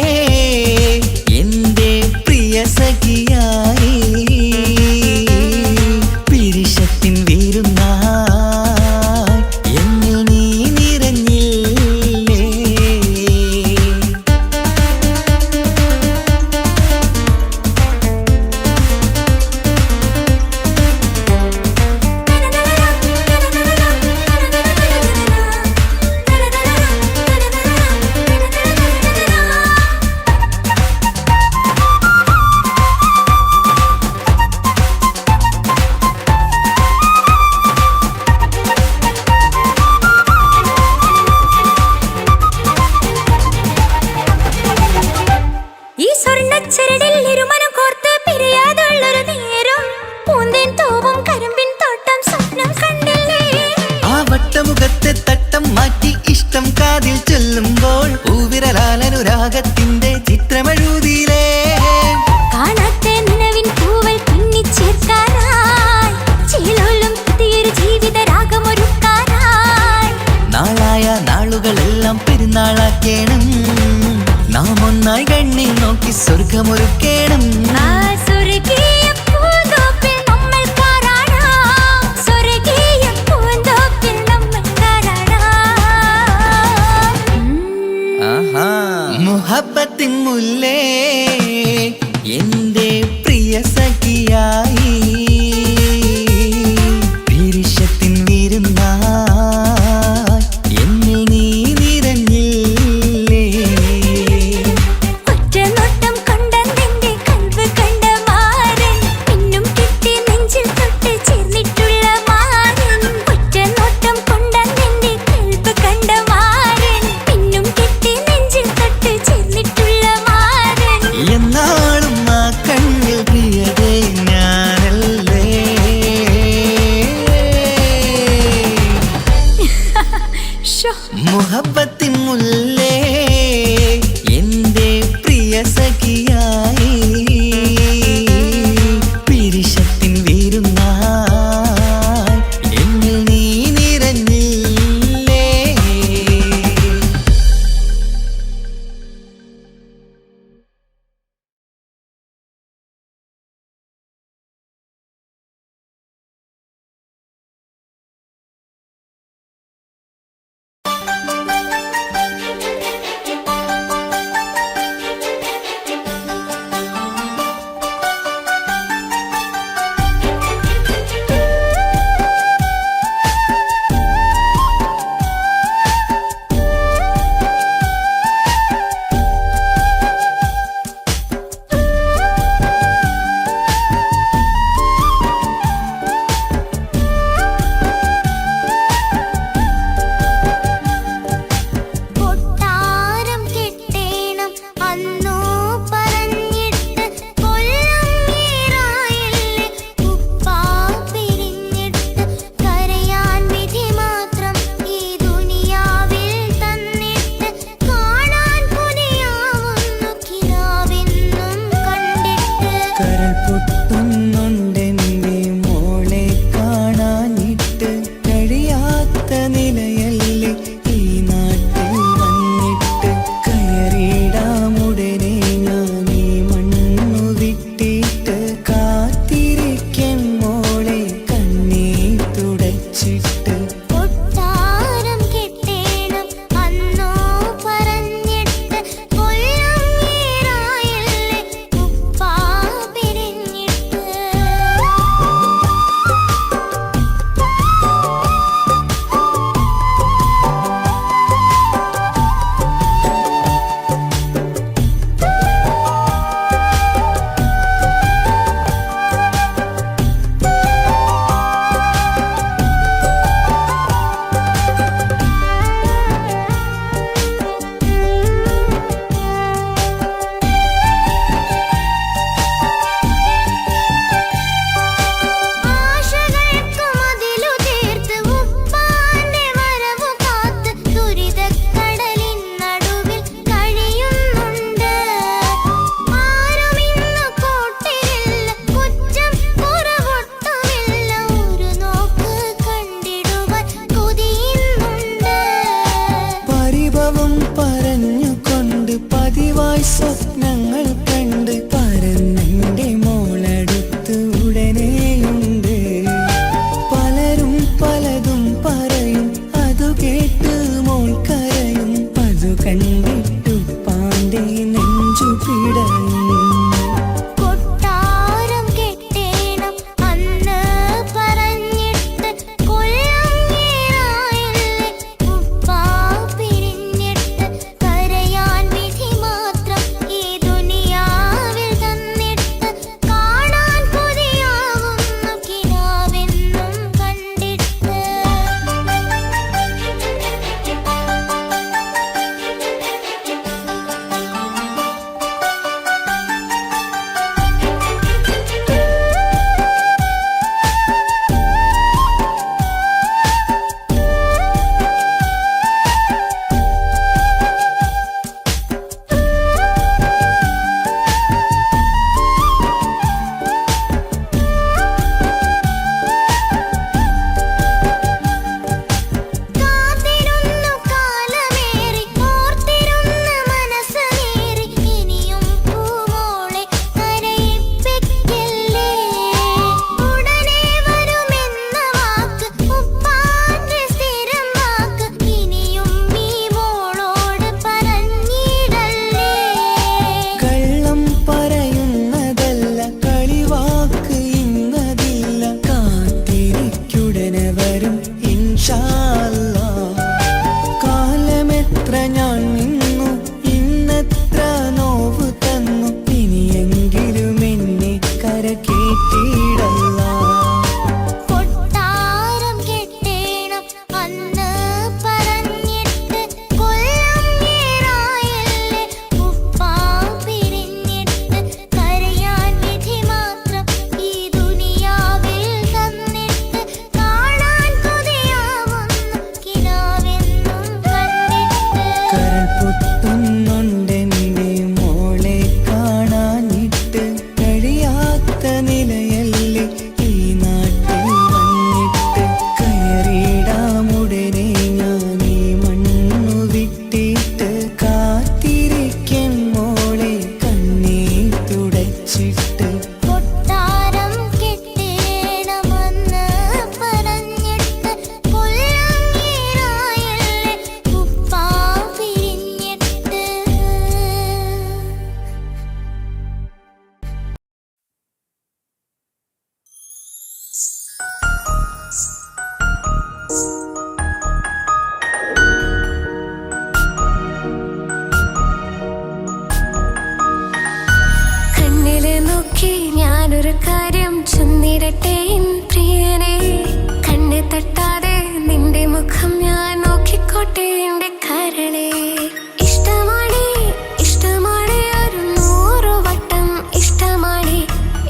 എന്റെ പ്രിയ സഖിയായി പിരിശത്തിൻ വീരുന്നായി എന്നിൽ നീ നിറഞ്ഞില്ലേ. ഈ സ്വർണ്ണച്ചരടിൽ ഇരുമനം കോർത്ത് പിരിയാതുള്ളൊരു നേരം പൂന്തേൻ തൂവും കരിമ്പിൻ തോട്ടം സ്വപ്നം കണ്ടില്ലേ. ആ വട്ടമുഖത്തെ തട്ടം മാറ്റി ഇഷ്ടം കാതിൽ ചൊല്ലുമ്പോൾ പൂവിരലാലനുരാഗത്തിന്റെ ചിത്രമെഴുതിയിലേ. കാണാത്ത നിലവിൻ പൂവൽ പിന്നിച്ചേർക്കാനായി ചിലോലും പുതിയൊരു ജീവിത രാഗമൊരുക്കാനായി നാളായ നാളുകളെല്ലാം പെരുന്നാളാക്കേണം. നാം ഒന്നായി കണ്ണിൽ നോക്കി സ്വർഗമൊരുക്കേണം. ആ സ്വർഗീയ പൂന്തോപ്പിൽ നമ്മൾ പാറാടാം. സ്വർഗീയ പൂന്തോപ്പിൽ നമ്മൾ പാറാടാം. ആഹാ. മുഹബത്തിൻ മുല്ലേ എന്റെ പ്രിയ സഖിയായി പിരിശത്തിൻ വീരുന്നായി എന്നിൽ നീ നിറഞ്ഞില്ലേ. ഒറ്റ നോട്ടം കൊണ്ടെന്റെ കൽവ് കണ്ട മാരൻ പിന്നും കിട്ടി നെഞ്ചിൽ തൊട്ട് ചേർന്നിട്ടുള്ള മാരൻ. ഒറ്റ നോട്ടം കൊണ്ടെന്റെ കൽവ് കണ്ട മാരൻ പിന്നും കിട്ടി നെഞ്ചിൽ തൊട്ട് ചേർന്നിട്ടുള്ള മാരൻ. എന്നാളും ആ കണ്ണിൽ പ്രിയതേ ഞാനല്ലേ. ഷോ മുഹബത്തിൻ മുല്ലേ എന്റെ പ്രിയ സഖിയായി പിരിശത്തിൻ വീരുന്നായി എന്നിൽ നീ നിറഞ്ഞില്ലേ. കൊട്ടാരം കെട്ടേണം അന്നോ പറഞ്ഞിട്ട് കൊല്ലം ഏറായില്ലേ. ഉപ്പാ പിരിഞ്ഞിട്ട് കരയാൻ വിധി മാത്രം ഈ ദുനിയാവിൽ തന്നിട്ട് കാണാൻ കൊതിയാവുന്നു കിനാവെന്നും കണ്ടിട്ട്. കരൾ പൊട്ടുന്നുണ്ടെന്റെ മോളെ കാണാനിട്ട് കഴിയാത്ത നിലയല്ലേ ഈ നാട്ടിൽ വന്നിട്ട്. കയറിയിടാമുടനെ ഞാൻ ഈ മണ്ണു വിട്ടിട്ട് കാത്തിരിക്കും മോളെ കണ്ണീർ തുടച്ചിട്ട്. കൊട്ടാരം കെട്ടേണം അന്നോ പറഞ്ഞിട്ട് കൊല്ലം ഏറായില്ലേ. ഉപ്പാ പിരിഞ്ഞിട്ട്. ആശകൾക്ക് മതിലു തീർത്ത് ഉപ്പാന്റെ വരവു കാത്ത് ദുരിതക്കടലിൻ നടുവിൽ കഴിയുന്നുണ്ട്. ആരുമിന്ന് കൂട്ടിരില്ല, കുറ്റം കുറവൊട്ടുമില്ല. ഒരു നോക്ക് കണ്ടിടുവാൻ കൊതിയുന്നുണ്ട്. പരിഭവം പറഞ്ഞ സ്വപ്നങ്ങൾ കണ്ട് പരന്നെന്റെ മോളടുത്ത് ഉടനെയുണ്ട്. പലരും പലതും പറയും, അതു കേട്ട് മോൾ കരയും. അതു കണ്ടിട്ടു പാണ്ഡെ നെഞ്ചു പിടയും. കൊട്ടാരം കെട്ടേണം അന്ന് പറഞ്ഞിട്ട് കൊല്ലം ഏറായില്ലേ ഉപ്പാ പിരിഞ്ഞിട്ട്. കരയാൻ വിധി മാത്രം ഈ ദുനിയാവിൽ തന്നിട്ട്. കാണാൻ കൊതിയാവുന്നു കിനാവെന്നും കണ്ടിട്ട്. കാത്തിരുന്നു കാലമേറി ഓർത്തിരുന്ന മനസ്സ് നേറി. ഇനിയും പൂമോളെ കരയിപ്പിക്കല്ലേ. ഉടനെ വരുമെന്ന വാക്ക് ഉപ്പാന്റെ സ്ഥിരം വാക്ക്. ഇനിയും ഈ മോളോട് പറഞ്ഞിടല്ലേ. കള്ളം പറയുന്നതല്ല, കളിവാക്ക് ഇന്നതില്ല. കാത്തിരിക്കുടനെ വരും ഇൻഷാ അല്ലാഹ്. കാലമെത്ര ഞാൻ നിന്നു, ഇന്നെത്ര നോവ് തന്നു. ഇനിയെങ്കിലും എന്നെ കരകേറ്റിടല്ല. കൊട്ടാരം കെട്ടേണം അന്ന് പറഞ്ഞിട്ട് കൊല്ലം ഏറായില്ലേ ഉപ്പാ പിരിഞ്ഞിട്ട്. കരയാൻ വിധി മാത്രം ഈ ദുനിയാവിൽ തന്നിട്ട്. കാണാൻ കൊതിയാവുന്നു കിനാവെന്നും കണ്ടിട്ട്. കരൾ പൊട്ടുന്നുണ്ടെന്റെ മോളെ കാണാനിട്ട്. കഴിയാത്ത നിലയല്ലേ ഈ നാട്ടിൽ വന്നിട്ട്. കയറിയിടാമുടനെ ഞാൻ ഈ മണ്ണു വിട്ടിട്ട്. കാത്തിരിക്കും മോളെ കണ്ണീർ തുടച്ചിട്ട്. കൊട്ടാരം കെട്ടേണം അന്ന് പറഞ്ഞിട്ട് കൊല്ലം ഏറായില്ലേ ഉപ്പാ പിരിഞ്ഞിട്ട്. കണ്ണില് നോക്കി ഞാനൊരു കാര്യം ചൊന്നിടട്ടെ എൻ പ്രിയനെ. കണ്ണ് തട്ടാതെ നിന്റെ മുഖം ഞാൻ നോക്കിക്കോട്ടെ എന്റെ കരളെ. ഇഷ്ടമാണ് ഇഷ്ടമാണ് ഒരു 100 വട്ടം ഇഷ്ടമാണ്.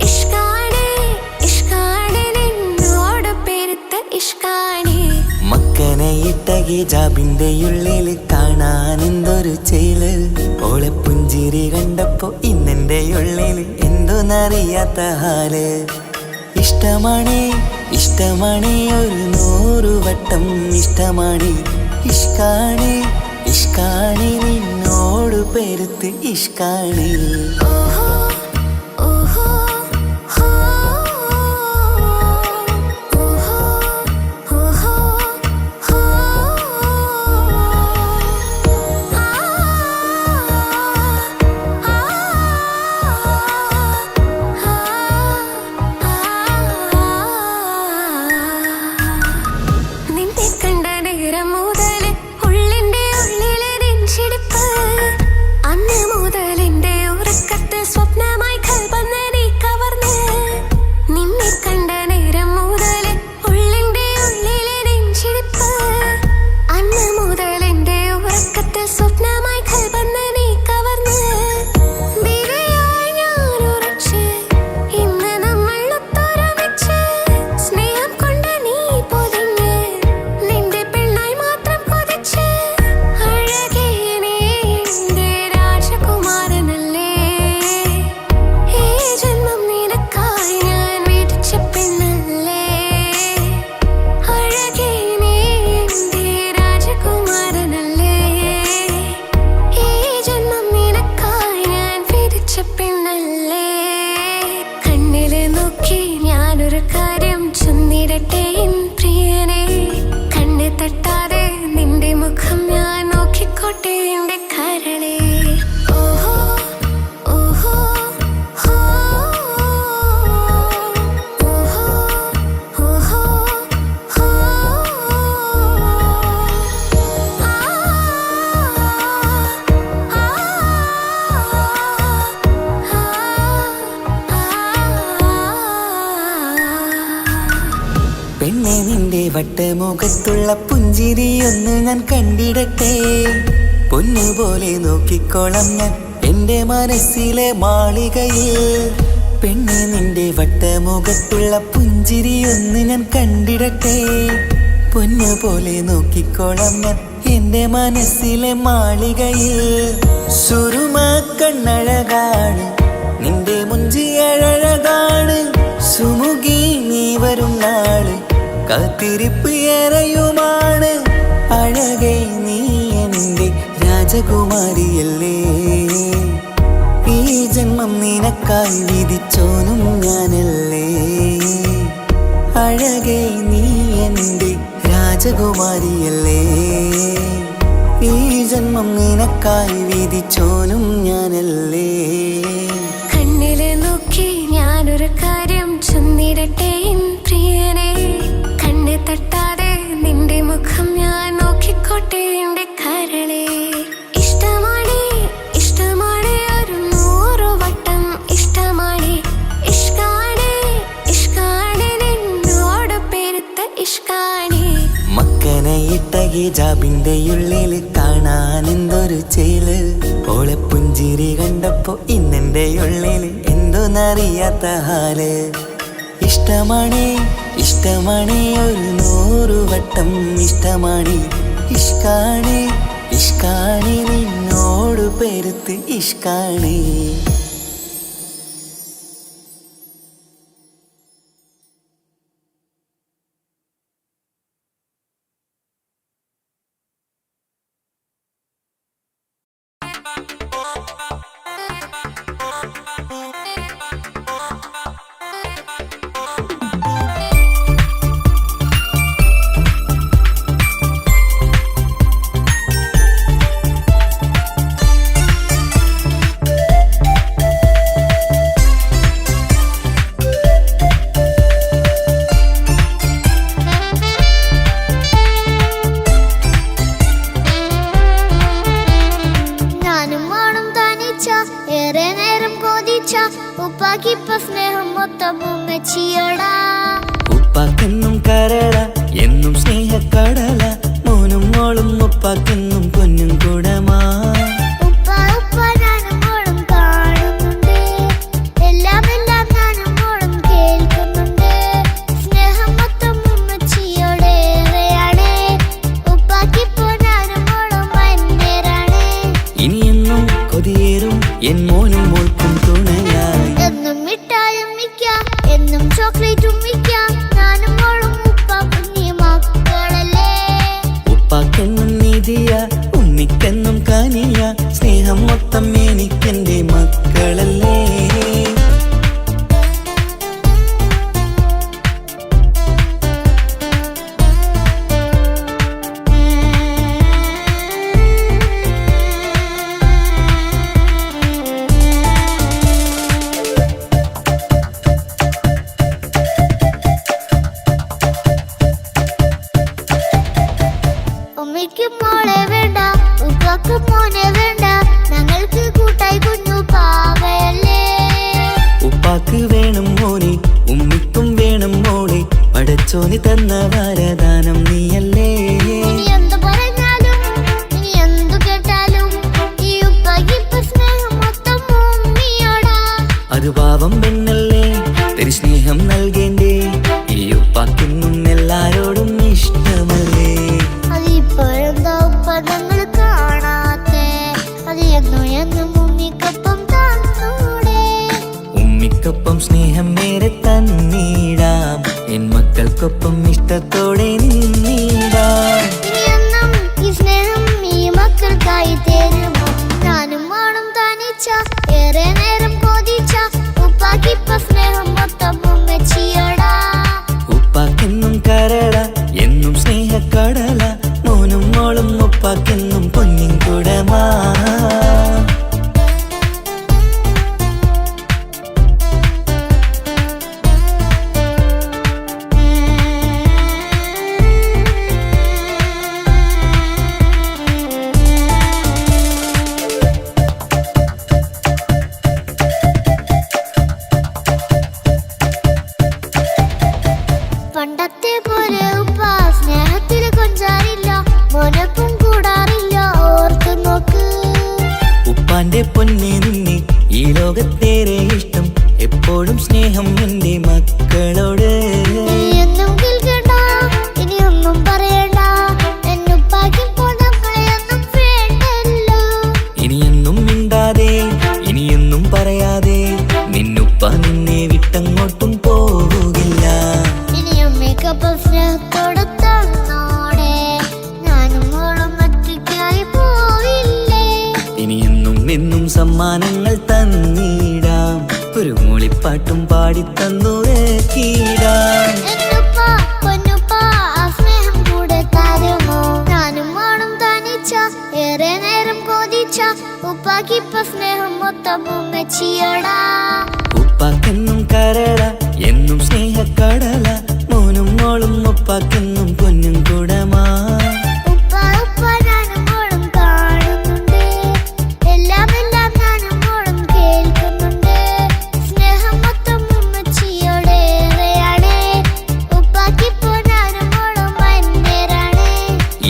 ഇഷ്കാണ് ഇഷ്കാണ് നിന്നോട് പെരുത്ത ഇഷ്കാണ്. മക്കനെ ഇട്ട ഹിജാബിന്റെ ഉള്ളിൽ കാണാൻ എന്തൊരു ചേല്. ഓളെ പുഞ്ചിരി കണ്ടപ്പോ ഇന്നെന്റെ ഉള്ളിൽ എന്തോന്നറിയാത്ത ഹാല്. ഇഷ്ടമാണ് ഇഷ്ടമാണ് ഒരു 100 വട്ടം ഇഷ്ടമാണ്. ഇഷ്കാണ് ഇഷ്കാണ് നിന്നോട് പെരുത്ത് ഇഷ്കാണ്. ഓഹോ ഓഹോ ഹോ ഓഹോ ഓഹോ ഹോ. നിന്നെ കണ്ട നേരം മുതല് ഉള്ളിന്റെ ഉള്ളിലെ നെഞ്ചിടിപ്പ്. അന്ന് മുതൽ എന്റെ ഉറക്കത്തിൽ സ്വപ്നമായി കൽപ്പന നീ കവർന്ന്. നിന്നെ കണ്ട നേരം മുതൽ ഉള്ളിന്റെ ഉള്ളിലെ നെഞ്ചിടിപ്പ്. അന്ന് മുതൽ എന്റെ ഉറക്കത്തിൽ സ്വപ്നമായി കൽപ്പന നീ കവർന്ന്. ബിരിയായി ഞാൻ ഉറച്ച് ഇന്ന് നമ്മൾ ഒത്തൊരുമിച്ച്. സ്നേഹം കൊണ്ട് നീ പൊതിഞ്ഞ് നിന്റെ പെണ്ണായി മാത്രം ചെന്നിടട്ടെ എൻ പ്രിയനെ കണ്ണ് തട്ടാതെ നിന്റെ മുഖം ഞാൻ നോക്കിക്കോട്ടെ എന്റെ കരളെ ഓഹോ ഓഹോ ഹോ ഓഹോ ഓഹോ ഹോ പെണ്ണെ നിന്റെ വട്ടമുഖത്തുള്ള പുഞ്ചിരിയൊന്ന് ഞാൻ കണ്ടിടട്ടെ പൊന്നുപോലെ നോക്കിക്കോളാം ഞാൻ എൻ്റെ മനസ്സിലെ മാളികയിൽ പെണ്ണെ നിന്റെ വട്ടമുഖത്തുള്ള പുഞ്ചിരിയൊന്ന് ഞാൻ കണ്ടിടട്ടെ പൊന്നുപോലെ നോക്കിക്കോളാം ഞാൻ എൻ്റെ മനസ്സിലെ മാളികയിൽ സുറുമ കണ്ണഴകാണ് നിന്റെ മുഞ്ചിയഴകാണ് സുമുഖി നീ വരും നാള് കാത്തിരിപ്പ് ഏറെയുമാണ് അഴകെ നീ എൻ്റെ രാജകുമാരിയല്ലേ ഈ ജന്മം നിനക്കായി വിധിച്ചോനും ഞാനല്ലേ അഴകെ നീ എൻ്റെ രാജകുമാരിയല്ലേ ഈ ജന്മം നിനക്കായി വിധിച്ചോനും ഞാനല്ലേ കണ്ണിലെ നോക്കി ഞാനൊരു കാര്യം ചൊന്നിടട്ടെ എൻ പ്രിയനെ കണ്ണ് തട്ടാതെ നിന്റെ മുഖം ഞാൻ നോക്കിക്കോട്ടെ എന്റെ കരളെ ഇഷ്ടമാണ് ഇഷ്ടമാണ് ഒരു 100 വട്ടം ഇഷ്ടമാണ് ഇഷ്കാണ് ഇഷ്കാണ് നിന്നോട് പെരുത്ത ഇഷ്കാണ് മക്കനയിട്ട ഹിജാബിന്റെ ഉള്ളിൽ കാണാൻ എന്തൊരു ചേല് ഓളെ പുഞ്ചിരി കണ്ടപ്പോ ഇന്നെന്റെ ഉള്ളിൽ എന്തോന്നറിയാത്ത ഹാല് ഇഷ്ടമാണ് ഇഷ്ടമാണ് ഒരു 100 വട്ടം ഇഷ്ടമാണ് ഇഷ്കാണ് ഇഷ്കാണ് നിന്നോട് പെരുത്ത് ഇഷ്കാണ് ഏറെ നേരം കൊതിച്ച ഉപ്പാക്കിപ്പ സ്നേഹം മൊത്തം ഉമ്മച്ചിയോടാ ഉപ്പാക്കെന്നും കരള എന്നും സ്നേഹക്കടല മോനും മോളും ഉപ്പാക്കെന്നും പൊന്നും കൂടമാ ഉപ്പ ഉപ്പ ഞാനും മോളും കാണുന്നുണ്ട് എല്ലാം എല്ലാം ഞാനും മോളും കേൾക്കുന്നുണ്ട് സ്നേഹം മൊത്തം ഉമ്മച്ചിയോടേറെയാണ് ഉപ്പാക്കിപ്പോ ഞാനും മോളും വന്നേരാണ് ഇനിയെന്നും കൊതിയേറും എൻ മോനും മോൾക്കും തുണയായി എന്നും മിഠായും മിക്കാം എന്നും ചോക്ലേറ്റും മിക്കാം ഞാനും മോളും ഉപ്പ കുഞ്ഞി മക്കളല്ലേ ഉപ്പാക്കെന്നും നീതിയ ഉണ്ണിക്കെന്നും കാനിയ സ്നേഹം മൊത്തം എനിക്കെന്റെ മക്കളല്ലേ ഉമ്മയ്ക്ക് മോളെ വേണ്ട ഉപ്പാക്ക് മോനെ വേണ്ട ഞങ്ങൾക്ക് കൂട്ടായി കുഞ്ഞു പാവയല്ലേ ഉപ്പാക്ക് വേണം മോനെ ഉമ്മിക്കും വേണം മോളെ പടച്ചോനി തന്ന വരദാനം നീയല്ലേ ഇനി എന്തു പറഞ്ഞാലും ഇനി എന്തു കേട്ടാലും ഈ ഉപ്പാക്കിപ്പ സ്നേഹം മൊത്തം ഉമ്മിയോടാ അത് പാവം പെണ്ണല്ലേ തിരി സ്നേഹം നൽകേണ്ടേ ഈ ഉപ്പാക്കിന്നും എല്ലാരോടും ഇഷ്ടമല്ലേ അതിപ്പോഴെന്താ ഉപ്പ ഞങ്ങൾ കാണാത്തെ അത് എന്നും എന്നും ഉമ്മിക്കൊപ്പം തന്നൂടെ ഉമ്മിക്കൊപ്പം സ്നേഹം നേരെ തന്നീടാം എൻ മക്കൾക്കൊപ്പം ഇഷ്ടത്തോടെ നിന്നീടാം ഇനി എന്നും ഈ സ്നേഹം ഈ മക്കൾക്കായി തരുമോ ഞാനും മോളും തനിച്ച ഏറെ നേരം കൊതിച്ച ഉപ്പാക്കിപ്പ സ്നേഹം മൊത്തം ഉമ്മച്ചിയോടാ ഉപ്പാക്കെന്നും സമ്മാനങ്ങൾ തന്നിടാം, ഒരു മൂളിപ്പാട്ടും പാടിത്തന്നു കീടാം. ഏറെ നേരം കൊതിച്ച ഉപ്പാക്കിപ്പ സ്നേഹം മൊത്തം ഉമ്മച്ചിയടാ. ഉപ്പാക്കെന്നും കരള എന്നും സ്നേഹക്കടല, മോനും മോളും ഉപ്പാക്കെന്നും പൊന്നും കുടമാ. ഉപ്പ ഉപ്പ ഞാനും മോളും കാണുന്നുണ്ട്, എല്ലാം എല്ലാം ഞാനും മോളും കേൾക്കുന്നുണ്ട്. സ്നേഹം മൊത്തം ഉമ്മച്ചിയോടേറെയാണ്, ഉപ്പാക്കിപ്പോ ഞാനും മോളും വന്നേരാണ്.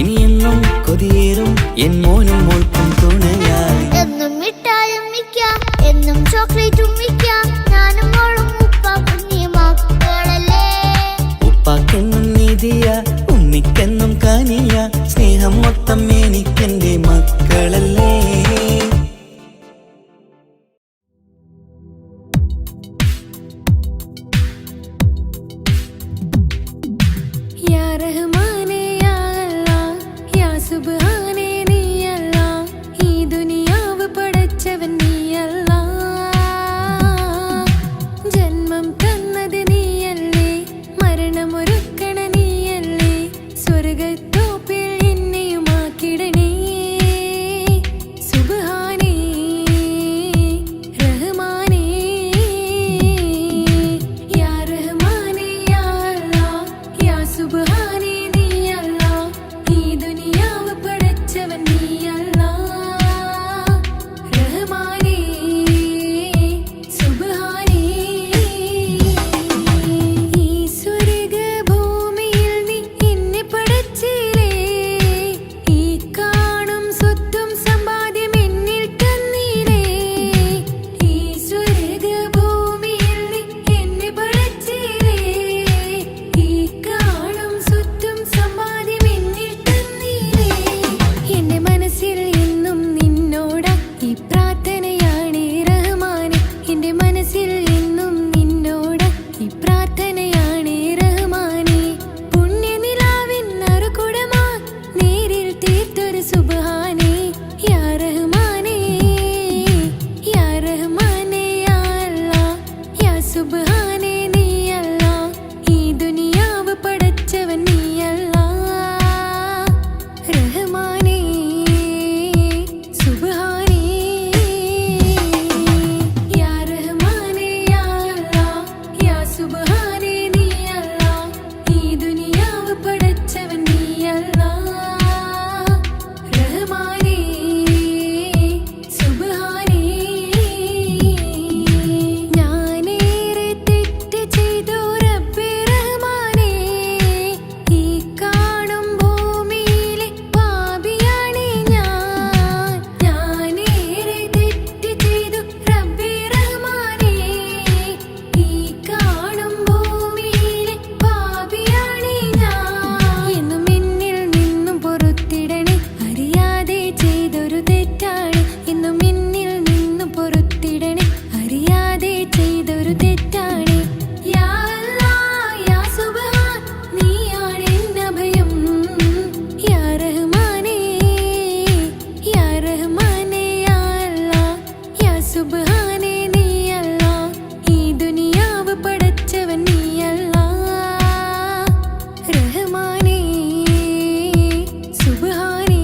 ഇനിയെന്നും കൊതിയേറും എൻ മോനും മോൾക്കും തുണയായി. എന്നും മിഠായും മിക്കാം, എന്നും ചോക്ലേറ്റും മിക്കാം, ഞാനും മോളും ഉപ്പ കുഞ്ഞി മക്കളല്ലേ. ഉപ്പാക്കെന്നും നിധിയ ഉമ്മിക്കെന്നും കനിയ, സ്നേഹം മൊത്തം എനിക്കെന്റെ മക്കളല്ലേ. യാ റഹ്മാനേ യാ അല്ലാഹ് യാ സുബ്ഹാനേ നീ അല്ലാഹ്, ഈ ദുനിയാവ് പടച്ചവൻ നീ അല്ലാഹ്. ജന്മം തന്നത് നീയല്ലേ, മരണമൊരുക്കണ നീയല്ലേ, സ്വർഗത്തോപ്പിൽ എന്നെയുമാക്കിടണേ. സുബ്ഹാനേ റഹ്മാനേ യാ റഹ്മാനേ യാ അല്ലാഹ് യാ സുബ്ഹാനേ നീ അല്ലാഹ്, ഈ ദുനിയാവ് പടച്ചവൻ നീ അല്ലാഹ്. റഹ്മാനേ സുബ്ഹാനേ. ഈ സ്വർഗ്ഗഭൂമിയിൽ നീ എന്നെ പടച്ചില്ലേ, ഈ കാണും സ്വത്തും സമ്പാദ്യം എന്നിൽ തന്നില്ലേ. ഈ സ്വർഗ്ഗഭൂമിയിൽ നീ എന്നെ പടച്ചില്ലേ, ഈ കാണും സ്വത്തും സമ്പാദ്യം എന്നിൽ തന്നില്ലേ. എന്റെ മനസ്സിൽ എന്നും നിന്നോടാ ഈ പ്രാർത്ഥനയാണ് റഹ്മാനേ, എന്റെ മനസ്സിൽ എന്നും നിന്നോടാ ഈ പ്രാർത്ഥനയാണ് റഹ്മാനേ. പുണ്യനിലാവിൻ നറുകുടമാ നേരിൽ തീർത്തൊരു സുബ്ഹാനേ. യാ റഹ്മാനേ യാ റഹ്മാനേ യാ അല്ലാഹ് യാ സുബ്ഹാനേ നീ അല്ലാഹ്, ഈ ദുനിയാവ് പടച്ചവൻ നീ അല്ലാഹ്. റഹ്മാനേ സുബ്ഹാനേ യാ റഹ്മാനേ യാ അല്ലാഹ് യാ സുബ്ഹാനേ നീ അല്ലാഹ്, ഈ ദുനിയാവ് പടച്ചവൻ നീ അല്ലാഹ്. റഹ്മാനേ സുബ്ഹാനേ. ഞാനേറെ തെറ്റ് ചെയ്തു റബ്ബേ റഹ്മാനേ, ഈ കാണും ഭൂമിയിലെ പാപിയാണേ ഞാൻ. ഞാനേറെ തെറ്റ് ചെയ്തു റബ്ബേ റഹ്മാനേ, ഈ കാണും ഭൂമിയിലെ പാപിയാണേ ഞാൻ. എന്നും എന്നിൽ നിന്നും പൊറുത്തിടണേ, അറിയാതെ ചെയ്തൊരു തെറ്റാണ്. എന്നും എന്നിൽ നിന്നും പൊറുത്തിടണേ, അറിയാതെ ചെയ്തൊരു തെറ്റാണ്. യാ അല്ലാഹ് യാ സുബ്ഹാൻ നീയാണ് എന്നഭയം. യാ റഹ്മാനേ യാ റഹ്മാനേ യാ അല്ലാഹ് യാ സുബ്ഹാനേ നീ അല്ലാഹ്, ഈ ദുനിയാവ് പടച്ചവൻ നീ അല്ലാഹ്. റഹ്മാനേ സുബ്ഹാനേ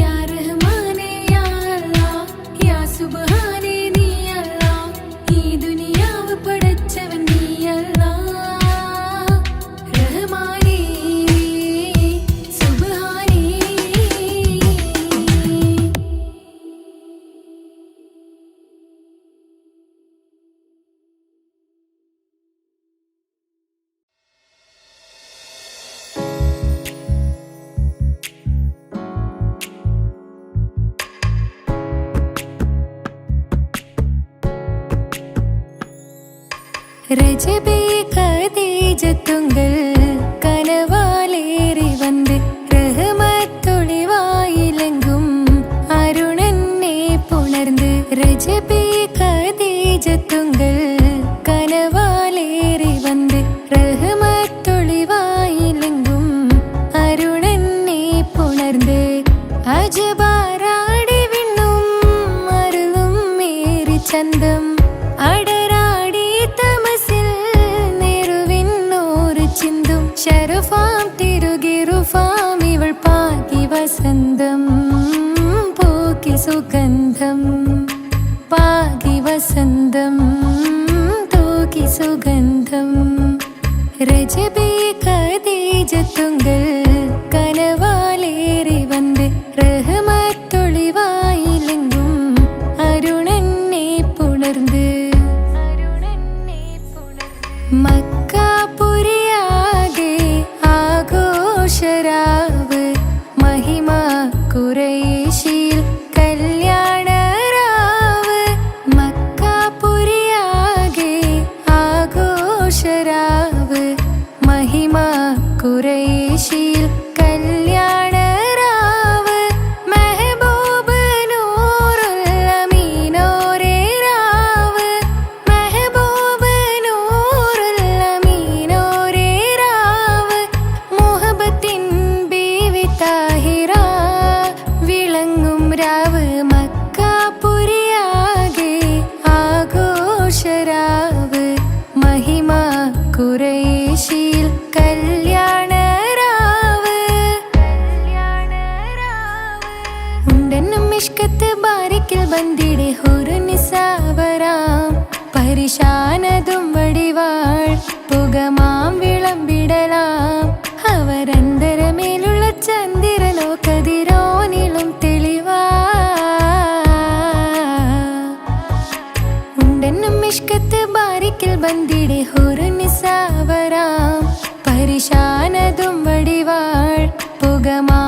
യാ റഹ്മാനേ യാ അല്ലാഹ് യാ സുബ്ഹാനേ നീ അല്ലാഹ്, ഈ ദുനിയാവ് പടച്ചവൻ നീ അല്ലാഹ്. റഹ്മാനേ സുബ്ഹാനേ. ரஜபே கதீஜத்துங்கள் கனவாலேறி வந்து ரஹமத்தொளிவாயிலெங்கும் அருணன்னே புணர்ந்து. ரஜபே கதீஜத்துங்கள் கனவாலேறி வந்து ரஹமத்தொளிவாயிலெங்கும் அருணன்னே புணர்ந்து. அஜபாராடி விண்ணு വസന്തം പൂക്കി സുഗന്ധം പാകി വസന്തം തൂക്കി സുഗന്ധം രജബേ ഖദീജത്തുങ്കൾ കനവാലേറി വന്ന് റഹ്മത്തൊളിവായിലെങ്കും അരുണനെ പുണർന്ന് മക്കാപുരിയാകെ ആഘോഷരാവ് മഹിമ ഖുറൈശിൽ കല്യാണരാവ് മക്കാപുരിയാകെ ആഘോഷരാവ് മഹിമ ഖുറൈശിൽ കല്യാണരാവ് മെഹബൂബ് നൂറുൽ അമീനോരേ രാവ് മെഹബൂബ് നൂറുൽ അമീനോരേ രാവ് മുഹബത്തിൻ ബീവി താഹിറ വിളങ്ങും രാവ് മക്കാപുരിയാകെ ആഘോഷരാവ് മഹിമ ഖുറൈശിൽ കല്യാണരാവ് ഉണ്ടെന്നും മിഷ്കത്ത് ബാരിക്കിൽ ബന്ദിടെ ഹുറുനിസാവരാം പരിശാനതും വടിവാൾ പുകമാം വിളമ്പിടലാം അവരന്തരമേലുള്ള ചന്ദ്രനോ കതിരോനിലും തെളിവാ ഉണ്ടെന്നും മിഷ്കത്ത് ബാരിക്കിൽ ബന്ദിടെ ഹുറുനിസാവരാം പരിശാനതും വടിവാൾ പുകമാ